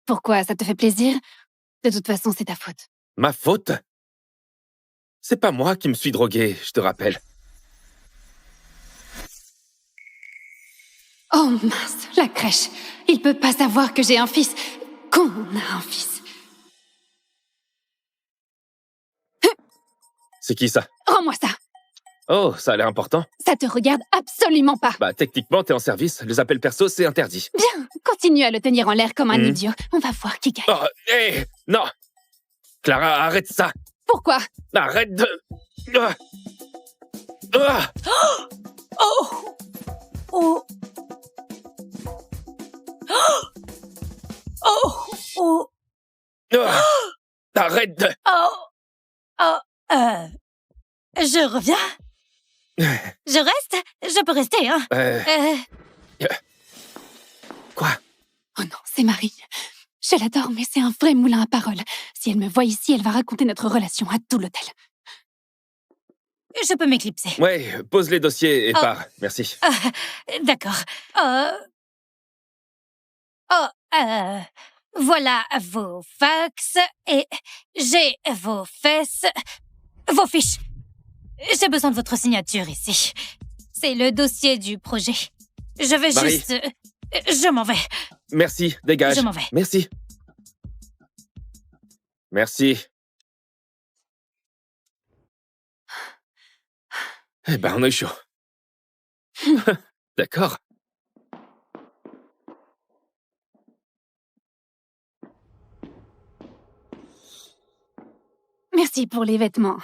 Pourquoi, ça te fait plaisir? De toute façon, c'est ta faute. Ma faute? C'est pas moi qui me suis drogué, je te rappelle. Oh mince, la crèche. Il peut pas savoir que j'ai un fils. Qu'on a un fils. C'est qui ça? Rends-moi ça. Oh, ça a l'air important. Ça te regarde absolument pas. Bah, techniquement, t'es en service. Les appels perso, c'est interdit. Bien, continue à le tenir en l'air comme un idiot. On va voir qui gagne. Oh, non! Clara, arrête ça! Pourquoi? Arrête de... Ah. Ah. Oh! Oh! Oh! Oh! Ah. Arrête de... Oh! Oh! Je reviens? Je reste? Je peux rester, hein? Quoi? Oh non, c'est Marie. Je l'adore, mais c'est un vrai moulin à paroles. Si elle me voit ici, elle va raconter notre relation à tout l'hôtel. Je peux m'éclipser. Ouais, pose les dossiers et pars. Merci. D'accord. Voilà vos fax et j'ai vos fesses, vos fiches. J'ai besoin de votre signature ici. C'est le dossier du projet. Je vais Marie. juste... Je m'en vais. Merci, dégage. Je m'en vais. Merci. Merci. Eh ben, on a eu chaud. D'accord. Merci pour les vêtements.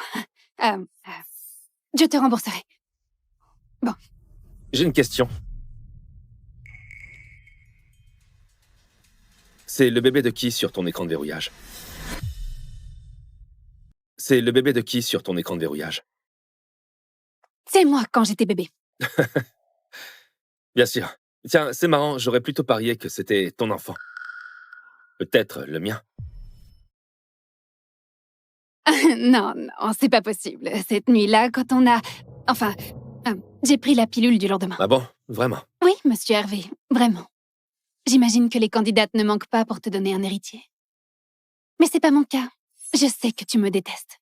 Je te rembourserai. Bon. J'ai une question. C'est le bébé de qui sur ton écran de verrouillage? C'est le bébé de qui sur ton écran de verrouillage? C'est moi quand j'étais bébé. Bien sûr. Tiens, c'est marrant, j'aurais plutôt parié que c'était ton enfant. Peut-être le mien. Non, non, c'est pas possible. Cette nuit-là, quand on a... Enfin, j'ai pris la pilule du lendemain. Ah bon? Vraiment? Oui, monsieur Hervé, vraiment. J'imagine que les candidates ne manquent pas pour te donner un héritier. Mais c'est pas mon cas. Je sais que tu me détestes.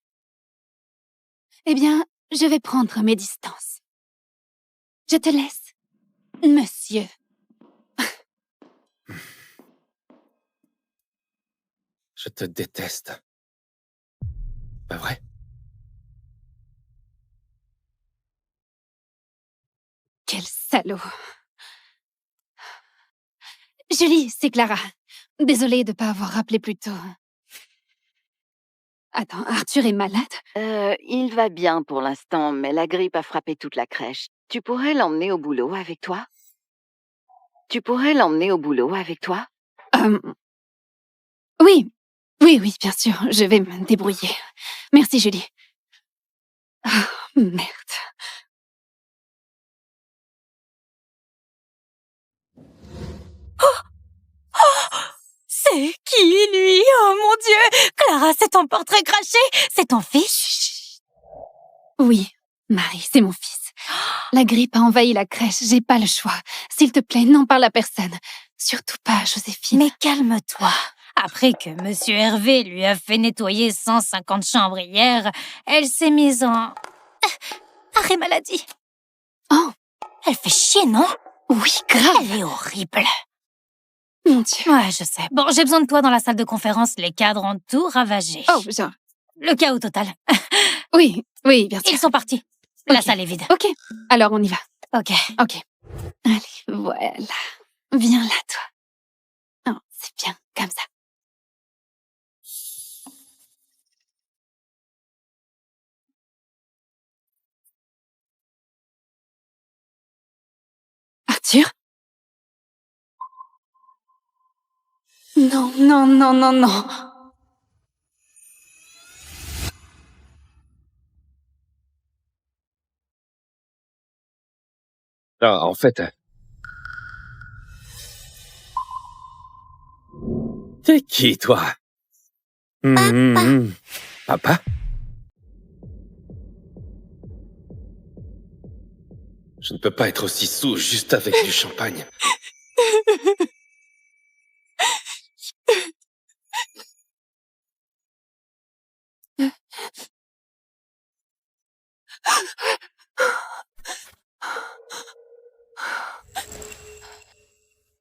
Eh bien, je vais prendre mes distances. Je te laisse, monsieur. Je te déteste. Pas vrai? Quel salaud. Julie, c'est Clara. Désolée de pas avoir rappelé plus tôt. Attends, Arthur est malade? Il va bien pour l'instant, mais la grippe a frappé toute la crèche. Tu pourrais l'emmener au boulot avec toi? Oui, oui, bien sûr, je vais me débrouiller. Merci, Julie. Ah, merde. C'est qui, lui? Oh mon Dieu! Clara, c'est ton portrait craché? C'est ton fils? Oui, Marie, c'est mon fils. La grippe a envahi la crèche, j'ai pas le choix. S'il te plaît, n'en parle à personne. Surtout pas à Joséphine. Mais calme-toi. Après que Monsieur Hervé lui a fait nettoyer 150 chambres hier, elle s'est mise en... arrêt maladie. Oh! Elle fait chier, non? Oui, grave. Elle est horrible. Mon Dieu. Ouais, je sais. Bon, j'ai besoin de toi dans la salle de conférence. Les cadres ont tout ravagé. Oh, genre... Le chaos total. Oui, bien sûr. Ils sont partis. La Ok. salle est vide. Ok, alors on y va. Ok. Allez, voilà. Viens là, toi. Oh, c'est bien, comme ça. Arthur? Non. Ah, en fait... T'es qui, toi? Papa? Je ne peux pas être aussi saoul juste avec du champagne.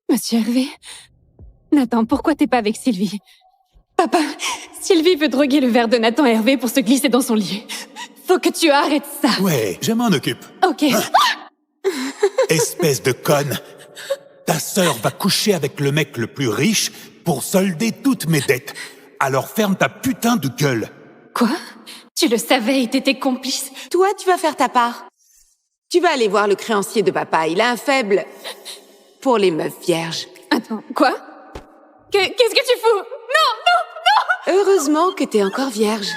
Monsieur Hervé? Nathan, pourquoi t'es pas avec Sylvie? Papa, Sylvie veut droguer le verre de Nathan Hervé pour se glisser dans son lit. Faut que tu arrêtes ça. Ouais, je m'en occupe. Ok. Espèce de conne. Ta sœur va coucher avec le mec le plus riche pour solder toutes mes dettes. Alors ferme ta putain de gueule. Quoi? Tu le savais et t'étais complice? Toi, tu vas faire ta part. Tu vas aller voir le créancier de papa. Il a un faible pour les meufs vierges. Attends, quoi? Qu'est-ce que tu fous? Heureusement que t'es encore vierge.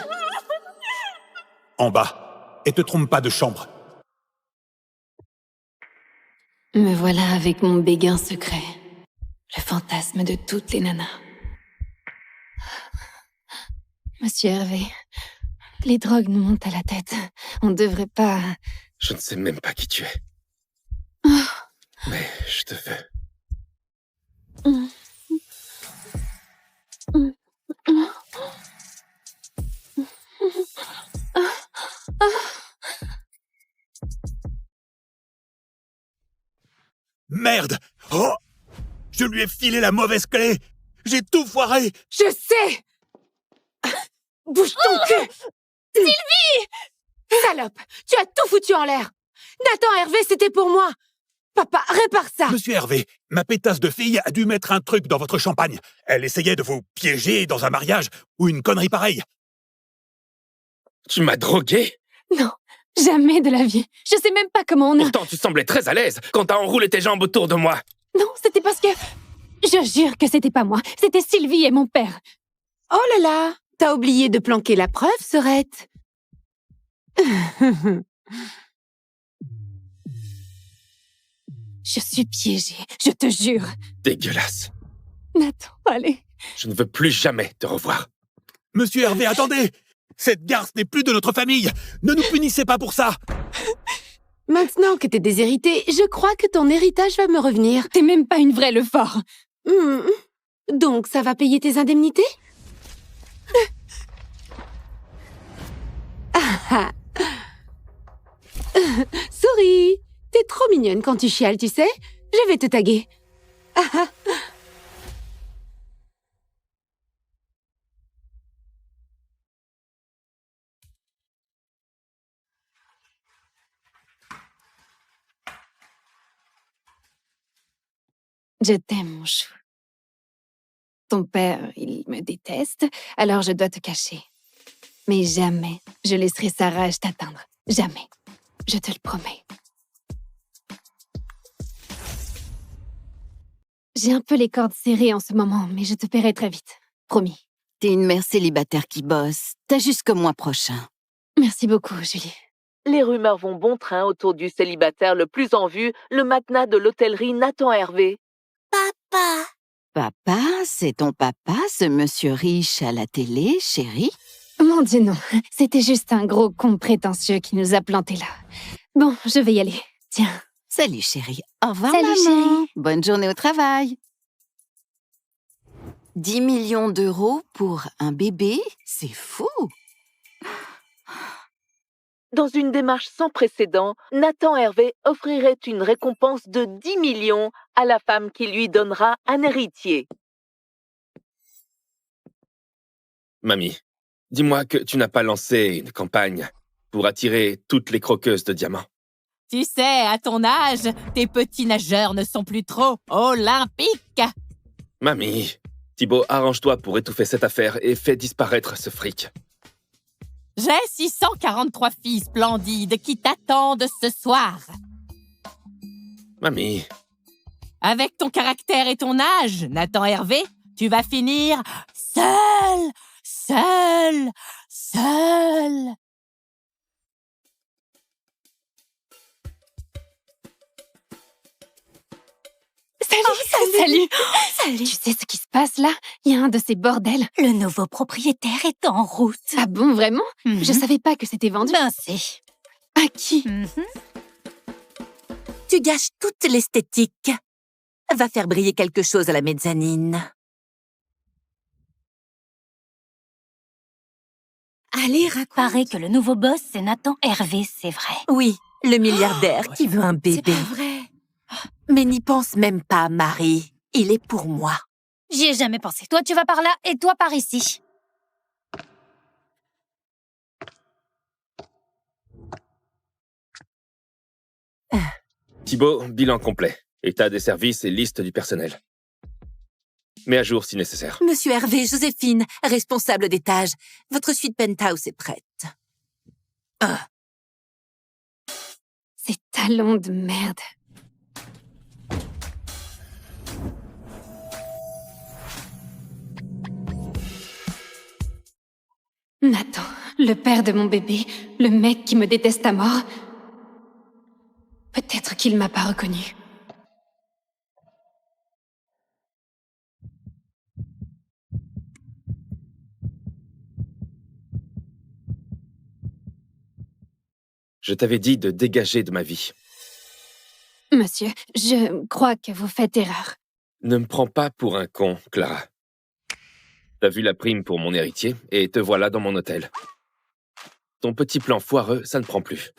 En bas. Et te trompe pas de chambre. Me voilà avec mon béguin secret. Le fantasme de toutes les nanas. Monsieur Hervé, les drogues nous montent à la tête. On devrait pas... Je ne sais même pas qui tu es. Mais je te veux. Merde! Oh! Je lui ai filé la mauvaise clé! J'ai tout foiré! Je sais! Bouge ton cul! Sylvie! Salope! Tu as tout foutu en l'air! Nathan Hervé, c'était pour moi! Papa, répare ça! Monsieur Hervé, ma pétasse de fille a dû mettre un truc dans votre champagne. Elle essayait de vous piéger dans un mariage ou une connerie pareille. Tu m'as drogué? Non, jamais de la vie. Je sais même pas comment on a... Pourtant, tu semblais très à l'aise quand t'as enroulé tes jambes autour de moi. Non, c'était parce que... Je jure que c'était pas moi. C'était Sylvie et mon père. Oh là là, t'as oublié de planquer la preuve, Sorette. Je suis piégée, je te jure. Dégueulasse. Nathan, allez. Je ne veux plus jamais te revoir. Monsieur Hervé, attendez! Cette garce n'est plus de notre famille! Ne nous punissez pas pour ça! Maintenant que t'es déshéritée, je crois que ton héritage va me revenir. T'es même pas une vraie Lefort. Donc, ça va payer tes indemnités? Souris, t'es trop mignonne quand tu chiales, tu sais? Je vais te taguer. Je t'aime, mon chou. Ton père, il me déteste, alors je dois te cacher. Mais jamais je laisserai sa rage t'atteindre. Jamais. Je te le promets. J'ai un peu les cordes serrées en ce moment, mais je te paierai très vite. Promis. T'es une mère célibataire qui bosse. T'as jusqu'au mois prochain. Merci beaucoup, Julie. Les rumeurs vont bon train autour du célibataire le plus en vue, le magnat de l'hôtellerie Nathan Hervé. Papa. Papa, c'est ton papa, ce monsieur riche à la télé, chérie? Mon Dieu, non. C'était juste un gros con prétentieux qui nous a plantés là. Bon, je vais y aller. Tiens. Salut, chérie. Au revoir, Salut, maman. chérie. Bonne journée au travail. 10 millions d'euros pour un bébé? C'est fou. Dans une démarche sans précédent, Nathan Hervé offrirait une récompense de 10 millions à la femme qui lui donnera un héritier. Mamie, dis-moi que tu n'as pas lancé une campagne pour attirer toutes les croqueuses de diamants. Tu sais, à ton âge, tes petits nageurs ne sont plus trop olympiques. Mamie, Thibaut, arrange-toi pour étouffer cette affaire et fais disparaître ce fric. J'ai 643 filles splendides qui t'attendent ce soir. Mamie, Avec ton caractère et ton âge, Nathan Hervé, tu vas finir seul. Salut. Salut. Tu sais ce qui se passe là? Il y a un de ces bordels. Le nouveau propriétaire est en route. Ah bon, vraiment? Je savais pas que c'était vendu. Ben si. À qui? Tu gâches toute l'esthétique. Va faire briller quelque chose à la mezzanine. Allez, raconte. Paraît que le nouveau boss, c'est Nathan Hervé, c'est vrai. Oui, le milliardaire qui veut un bébé. C'est pas vrai. Mais n'y pense même pas, Marie. Il est pour moi. J'y ai jamais pensé. Toi, tu vas par là et toi par ici. Thibaut, bilan complet. État des services et liste du personnel. Mets à jour si nécessaire. Monsieur Hervé, Joséphine, responsable d'étage. Votre suite penthouse est prête. Ces talons de merde. Nathan, le père de mon bébé, le mec qui me déteste à mort. Peut-être qu'il m'a pas reconnue. Je t'avais dit de dégager de ma vie. Monsieur, je crois que vous faites erreur. Ne me prends pas pour un con, Clara. T'as vu la prime pour mon héritier et te voilà dans mon hôtel. Ton petit plan foireux, ça ne prend plus.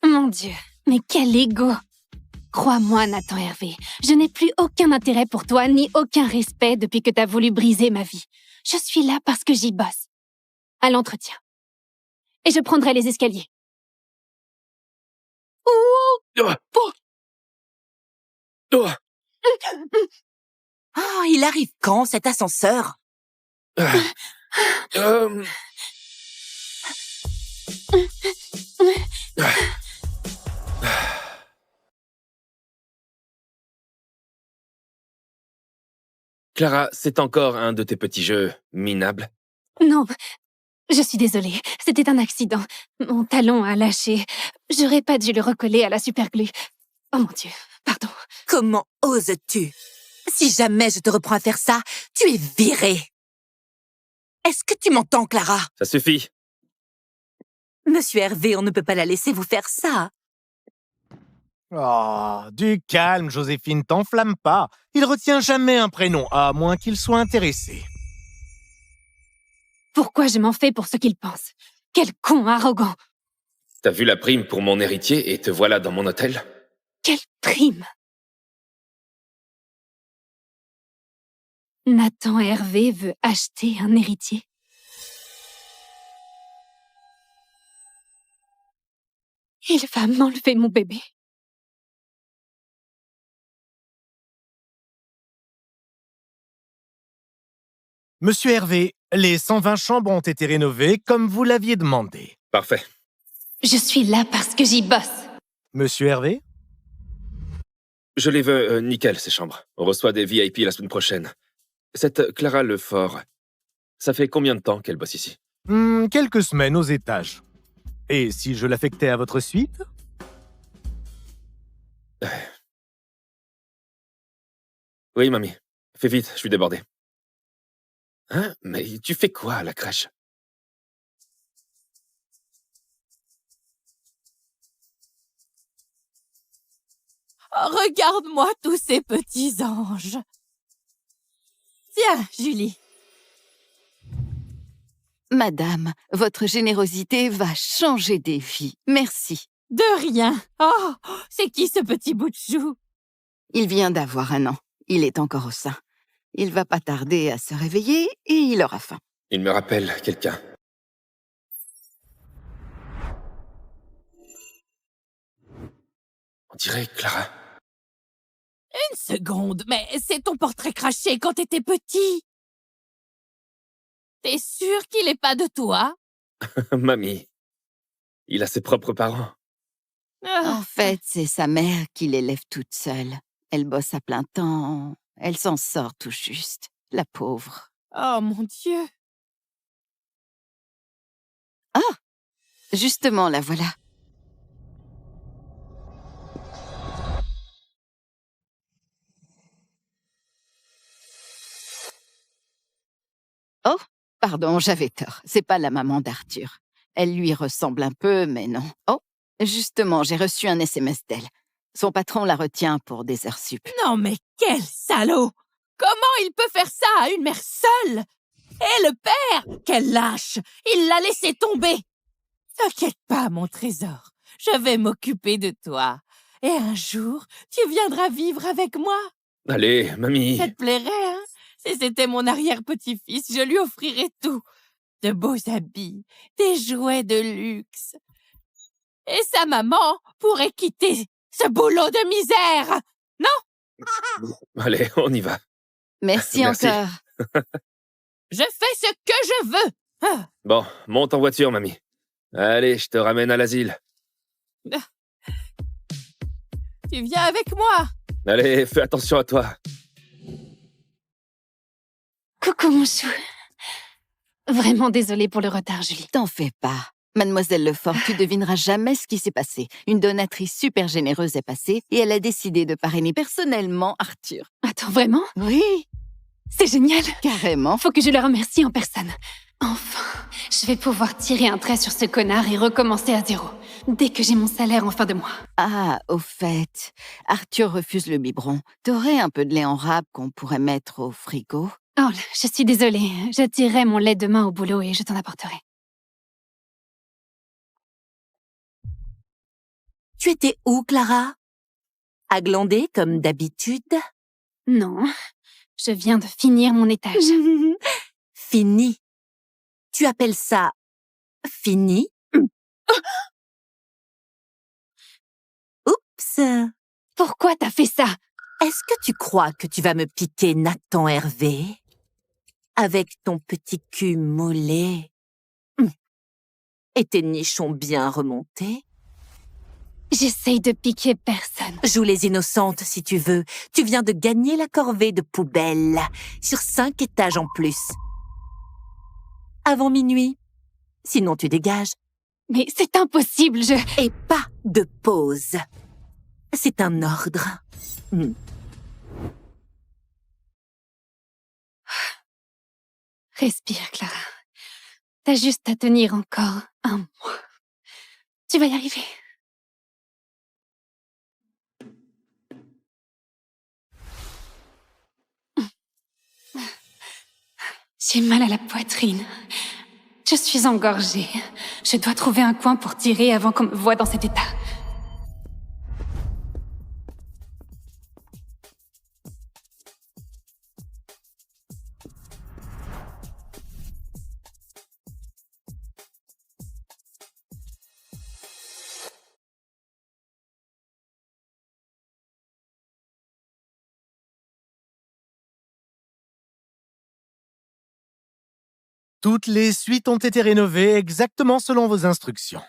Mon Dieu, mais quel ego! Crois-moi, Nathan Hervé, je n'ai plus aucun intérêt pour toi, ni aucun respect depuis que t'as voulu briser ma vie. Je suis là parce que j'y bosse. À l'entretien. Et je prendrai les escaliers. Oh, Oh, il arrive quand, cet ascenseur? Clara, c'est encore un de tes petits jeux minables. Non, je suis désolée. C'était un accident. Mon talon a lâché. J'aurais pas dû le recoller à la superglue. Oh mon Dieu, pardon. Comment oses-tu? Si jamais je te reprends à faire ça, tu es virée. Est-ce que tu m'entends, Clara? Ça suffit. Monsieur Hervé, on ne peut pas la laisser vous faire ça. Oh, du calme, Joséphine, t'enflamme pas. Il retient jamais un prénom, à moins qu'il soit intéressé. Pourquoi je m'en fais pour ce qu'il pense? Quel con arrogant! T'as vu la prime pour mon héritier et te voilà dans mon hôtel? Quelle prime! Nathan Hervé veut acheter un héritier. Il va m'enlever mon bébé. Monsieur Hervé, les 120 chambres ont été rénovées comme vous l'aviez demandé. Parfait. Je suis là parce que j'y bosse. Monsieur Hervé? Je les veux nickel, ces chambres. On reçoit des VIP la semaine prochaine. Cette Clara Lefort, ça fait combien de temps qu'elle bosse ici? Quelques semaines aux étages. Et si je l'affectais à votre suite? Oui, mamie. Fais vite, je suis débordé. Hein? Mais tu fais quoi à la crèche? Oh, regarde-moi tous ces petits anges. Tiens, Julie. Madame, votre générosité va changer des vies. Merci. De rien. Oh, c'est qui ce petit bout de chou? Il vient d'avoir 1 an. Il est encore au sein. Il va pas tarder à se réveiller et il aura faim. Il me rappelle quelqu'un. On dirait Clara. Une seconde, mais c'est ton portrait craché quand t'étais petit. T'es sûr qu'il est pas de toi? Mamie. Il a ses propres parents. En fait, c'est sa mère qui l'élève toute seule. Elle bosse à plein temps. Elle s'en sort tout juste. La pauvre. Oh mon Dieu. Ah! Justement, la voilà. Oh, pardon, j'avais tort. C'est pas la maman d'Arthur. Elle lui ressemble un peu, mais non. Oh, justement, j'ai reçu un SMS d'elle. Son patron la retient pour des heures sup. Non mais quel salaud! Comment il peut faire ça à une mère seule? Et le père, quel lâche! Il l'a laissé tomber! T'inquiète pas, mon trésor. Je vais m'occuper de toi. Et un jour, tu viendras vivre avec moi. Allez, mamie. Ça te plairait, hein? Si c'était mon arrière-petit-fils, je lui offrirais tout. De beaux habits, des jouets de luxe. Et sa maman pourrait quitter ce boulot de misère. Non? Allez, on y va. Merci Merci. encore. Je fais ce que je veux. Ah. Bon, monte en voiture, mamie. Allez, je te ramène à l'asile. Tu viens avec moi. Allez, fais attention à toi. Coucou mon chou. Vraiment désolée pour le retard, Julie. T'en fais pas. Mademoiselle Lefort, tu devineras jamais ce qui s'est passé. Une donatrice super généreuse est passée et elle a décidé de parrainer personnellement Arthur. Attends, vraiment? Oui, C'est génial. carrément. Faut que je le remercie en personne. Enfin, je vais pouvoir tirer un trait sur ce connard et recommencer à zéro. Dès que j'ai mon salaire en fin de mois. Ah, au fait, Arthur refuse le biberon. T'aurais un peu de lait en râpe qu'on pourrait mettre au frigo? Oh, je suis désolée. J'attirerai mon lait demain au boulot et je t'en apporterai. Tu étais où, Clara? À glander, comme d'habitude? Non, je viens de finir mon étage. Fini. Tu appelles ça fini? Oups. Pourquoi t'as fait ça? Est-ce que tu crois que tu vas me piquer Nathan Hervé? Avec ton petit cul mollet? Et tes nichons bien remontés? J'essaye de piquer personne. Joue les innocentes si tu veux. Tu viens de gagner la corvée de poubelle. Sur 5 étages en plus. Avant minuit. Sinon tu dégages. Mais c'est impossible, Et pas de pause. C'est un ordre. Respire, Clara. T'as juste à tenir encore un mois. Tu vas y arriver. J'ai mal à la poitrine. Je suis engorgée. Je dois trouver un coin pour tirer avant qu'on me voie dans cet état. Toutes les suites ont été rénovées exactement selon vos instructions.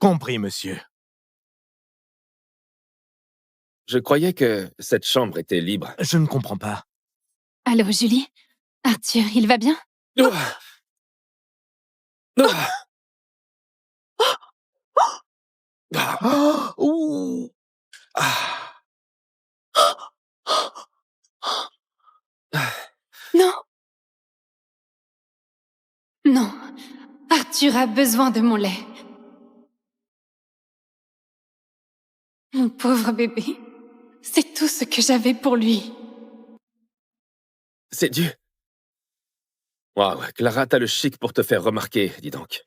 Compris, monsieur. Je croyais que cette chambre était libre. Je ne comprends pas. Allô, Julie? Arthur, il va bien? Ah. Ah. Ah. Ouh. Ah. Non. Non. Arthur a besoin de mon lait. Mon pauvre bébé. C'est tout ce que j'avais pour lui. C'est dû. Waouh, Clara, t'as le chic pour te faire remarquer, dis donc.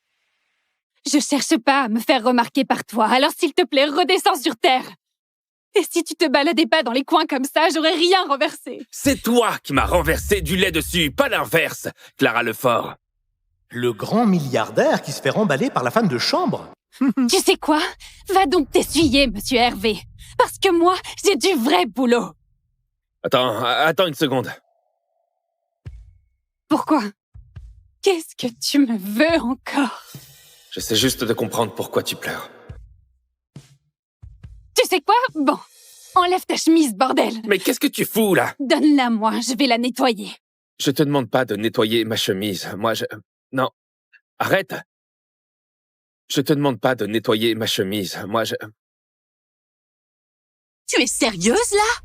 Je cherche pas à me faire remarquer par toi, alors s'il te plaît, redescends sur Terre. Et si tu te baladais pas dans les coins comme ça, j'aurais rien renversé. C'est toi qui m'as renversé du lait dessus, pas l'inverse, Clara Lefort. Le grand milliardaire qui se fait remballer par la femme de chambre. Tu sais quoi? Va donc t'essuyer, monsieur Hervé. Parce que moi, j'ai du vrai boulot. Attends une seconde. Pourquoi? Qu'est-ce que tu me veux encore? J'essaie juste de comprendre pourquoi tu pleures. Tu sais quoi? Bon, enlève ta chemise, bordel. Mais qu'est-ce que tu fous, là? Donne-la moi, je vais la nettoyer. Je te demande pas de nettoyer ma chemise. Non. Arrête! Je te demande pas de nettoyer ma chemise. Tu es sérieuse, là?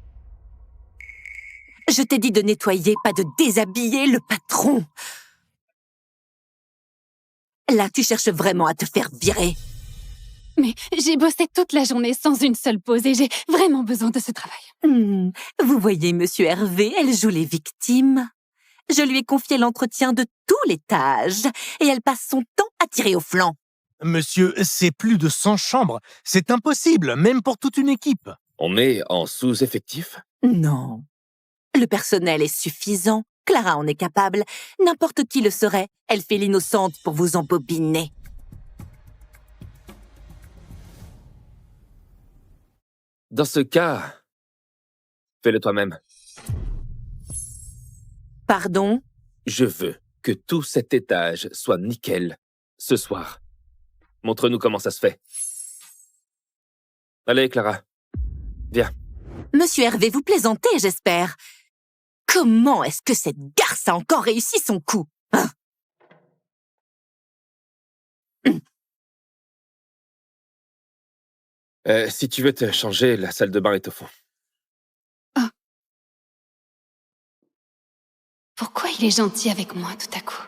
Je t'ai dit de nettoyer, pas de déshabiller le patron. Là, tu cherches vraiment à te faire virer. Mais j'ai bossé toute la journée sans une seule pause et j'ai vraiment besoin de ce travail. Vous voyez, monsieur Hervé, elle joue les victimes. Je lui ai confié l'entretien de tout l'étage et elle passe son temps à tirer au flanc. Monsieur, c'est plus de 100 chambres. C'est impossible, même pour toute une équipe. On est en sous-effectif? Non. Le personnel est suffisant. Clara en est capable. N'importe qui le serait. Elle fait l'innocente pour vous embobiner. Dans ce cas, fais-le toi-même. Pardon? Je veux que tout cet étage soit nickel ce soir. Montre-nous comment ça se fait. Allez, Clara. Viens. Monsieur Hervé, vous plaisantez, j'espère. Comment est-ce que cette garce a encore réussi son coup, hein? Si tu veux te changer, la salle de bain est au fond. Oh. Pourquoi il est gentil avec moi tout à coup?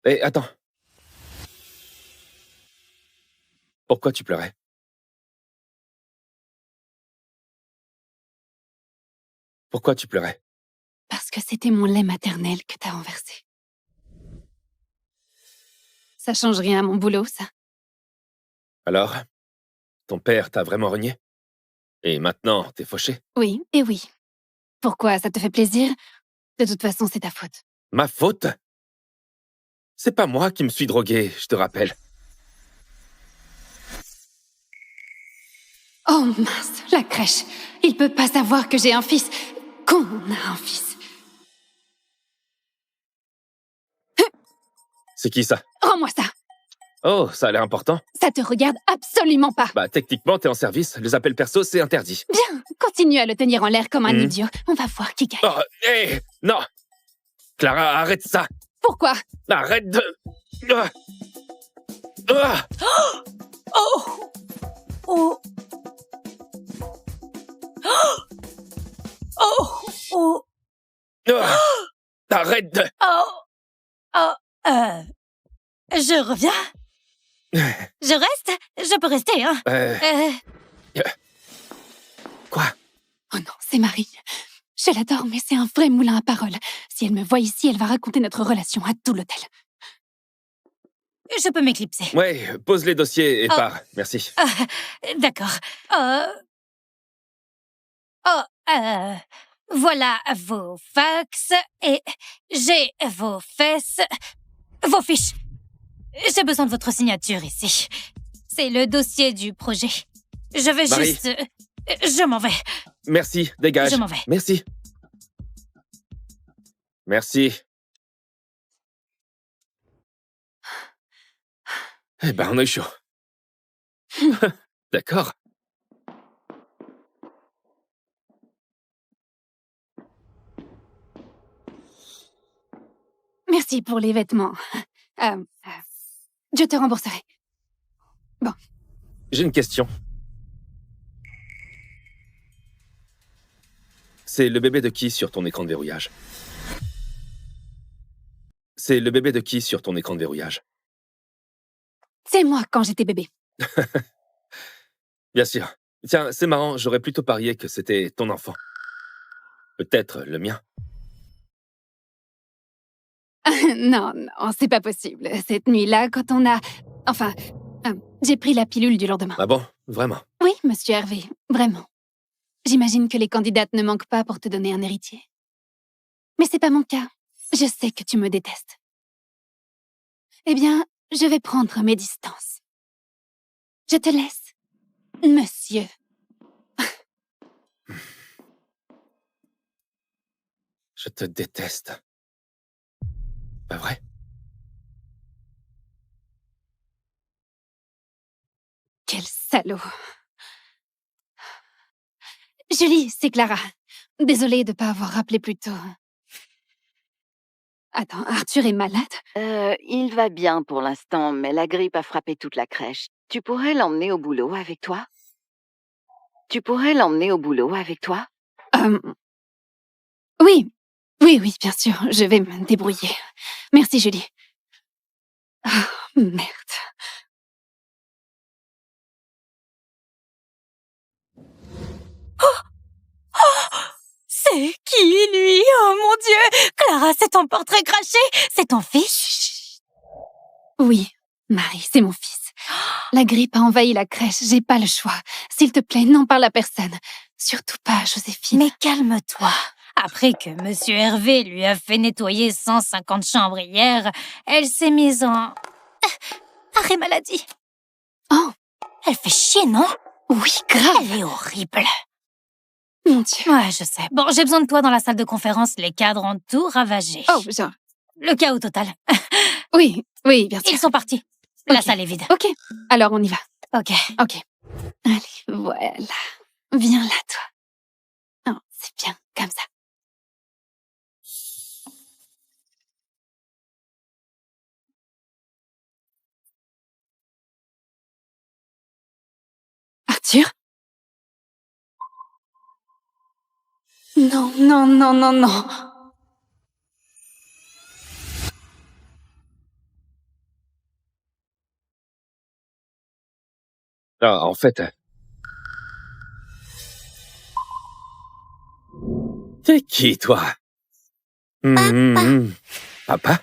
Hé, attends. Pourquoi tu pleurais? Pourquoi tu pleurais? Parce que c'était mon lait maternel que t'as renversé. Ça change rien à mon boulot, ça. Alors, ton père t'a vraiment renié? Et maintenant, t'es fauché? Oui, et oui. Pourquoi, ça te fait plaisir? De toute façon, c'est ta faute. Ma faute? C'est pas moi qui me suis drogué, je te rappelle. Oh mince, la crèche. Il peut pas savoir que j'ai un fils. Qu'on a un fils. C'est qui ça? Rends-moi ça. Oh, ça a l'air important. Ça te regarde absolument pas. Bah, techniquement, t'es en service. Les appels perso, c'est interdit. Bien, continue à le tenir en l'air comme un idiot. On va voir qui gagne. Oh, hé! Non! Clara, arrête ça! Pourquoi? Arrête de... Ah. Ah. Oh! Oh! Oh! Oh! Ah. Arrête de... Oh! Oh! Je reviens? Je reste? Je peux rester, hein? Quoi? Oh non, c'est Marie. Je l'adore, mais c'est un vrai moulin à paroles. Si elle me voit ici, elle va raconter notre relation à tout l'hôtel. Je peux m'éclipser. Ouais, pose les dossiers et pars. Merci. D'accord. Voilà vos fax et j'ai vos fesses, vos fiches. J'ai besoin de votre signature ici. C'est le dossier du projet. Je vais Marie. juste... Je m'en vais. Merci, dégage. Je m'en vais. Merci. Merci. Eh ben, on est chaud. D'accord. Merci pour les vêtements. Je te rembourserai. Bon. J'ai une question. C'est le bébé de qui sur ton écran de verrouillage? C'est le bébé de qui sur ton écran de verrouillage? C'est moi quand j'étais bébé. Bien sûr. Tiens, c'est marrant, j'aurais plutôt parié que c'était ton enfant. Peut-être le mien. Non, c'est pas possible. Cette nuit-là, quand on a... Enfin, j'ai pris la pilule du lendemain. Ah bon? Vraiment? Oui, monsieur Hervé, vraiment. J'imagine que les candidates ne manquent pas pour te donner un héritier. Mais c'est pas mon cas. Je sais que tu me détestes. Eh bien, je vais prendre mes distances. Je te laisse, monsieur. Je te déteste. Pas vrai? Quel salaud. Julie, c'est Clara. Désolée de ne pas avoir rappelé plus tôt. Attends, Arthur est malade? Il va bien pour l'instant, mais la grippe a frappé toute la crèche. Tu pourrais l'emmener au boulot avec toi? Oui, bien sûr, je vais me débrouiller. Merci, Julie. Ah, merde. C'est qui, lui? Oh mon Dieu! Clara, c'est ton portrait craché? C'est ton fils? Oui, Marie, c'est mon fils. La grippe a envahi la crèche, j'ai pas le choix. S'il te plaît, n'en parle à personne. Surtout pas à Joséphine. Mais calme-toi. Après que Monsieur Hervé lui a fait nettoyer 150 chambres hier, elle s'est mise en... arrêt maladie. Oh! Elle fait chier, non? Oui, grave! Elle est horrible. Mon Dieu. Ouais, je sais. Bon, j'ai besoin de toi dans la salle de conférence. Les cadres ont tout ravagé. Oh, genre... Le chaos total. Oui, bien sûr. Ils sont partis. La salle est vide. Ok, alors on y va. Ok. Allez, voilà. Viens là, toi. Oh, c'est bien, comme ça. Arthur? Non. Ah, en fait... T'es qui, toi? Papa?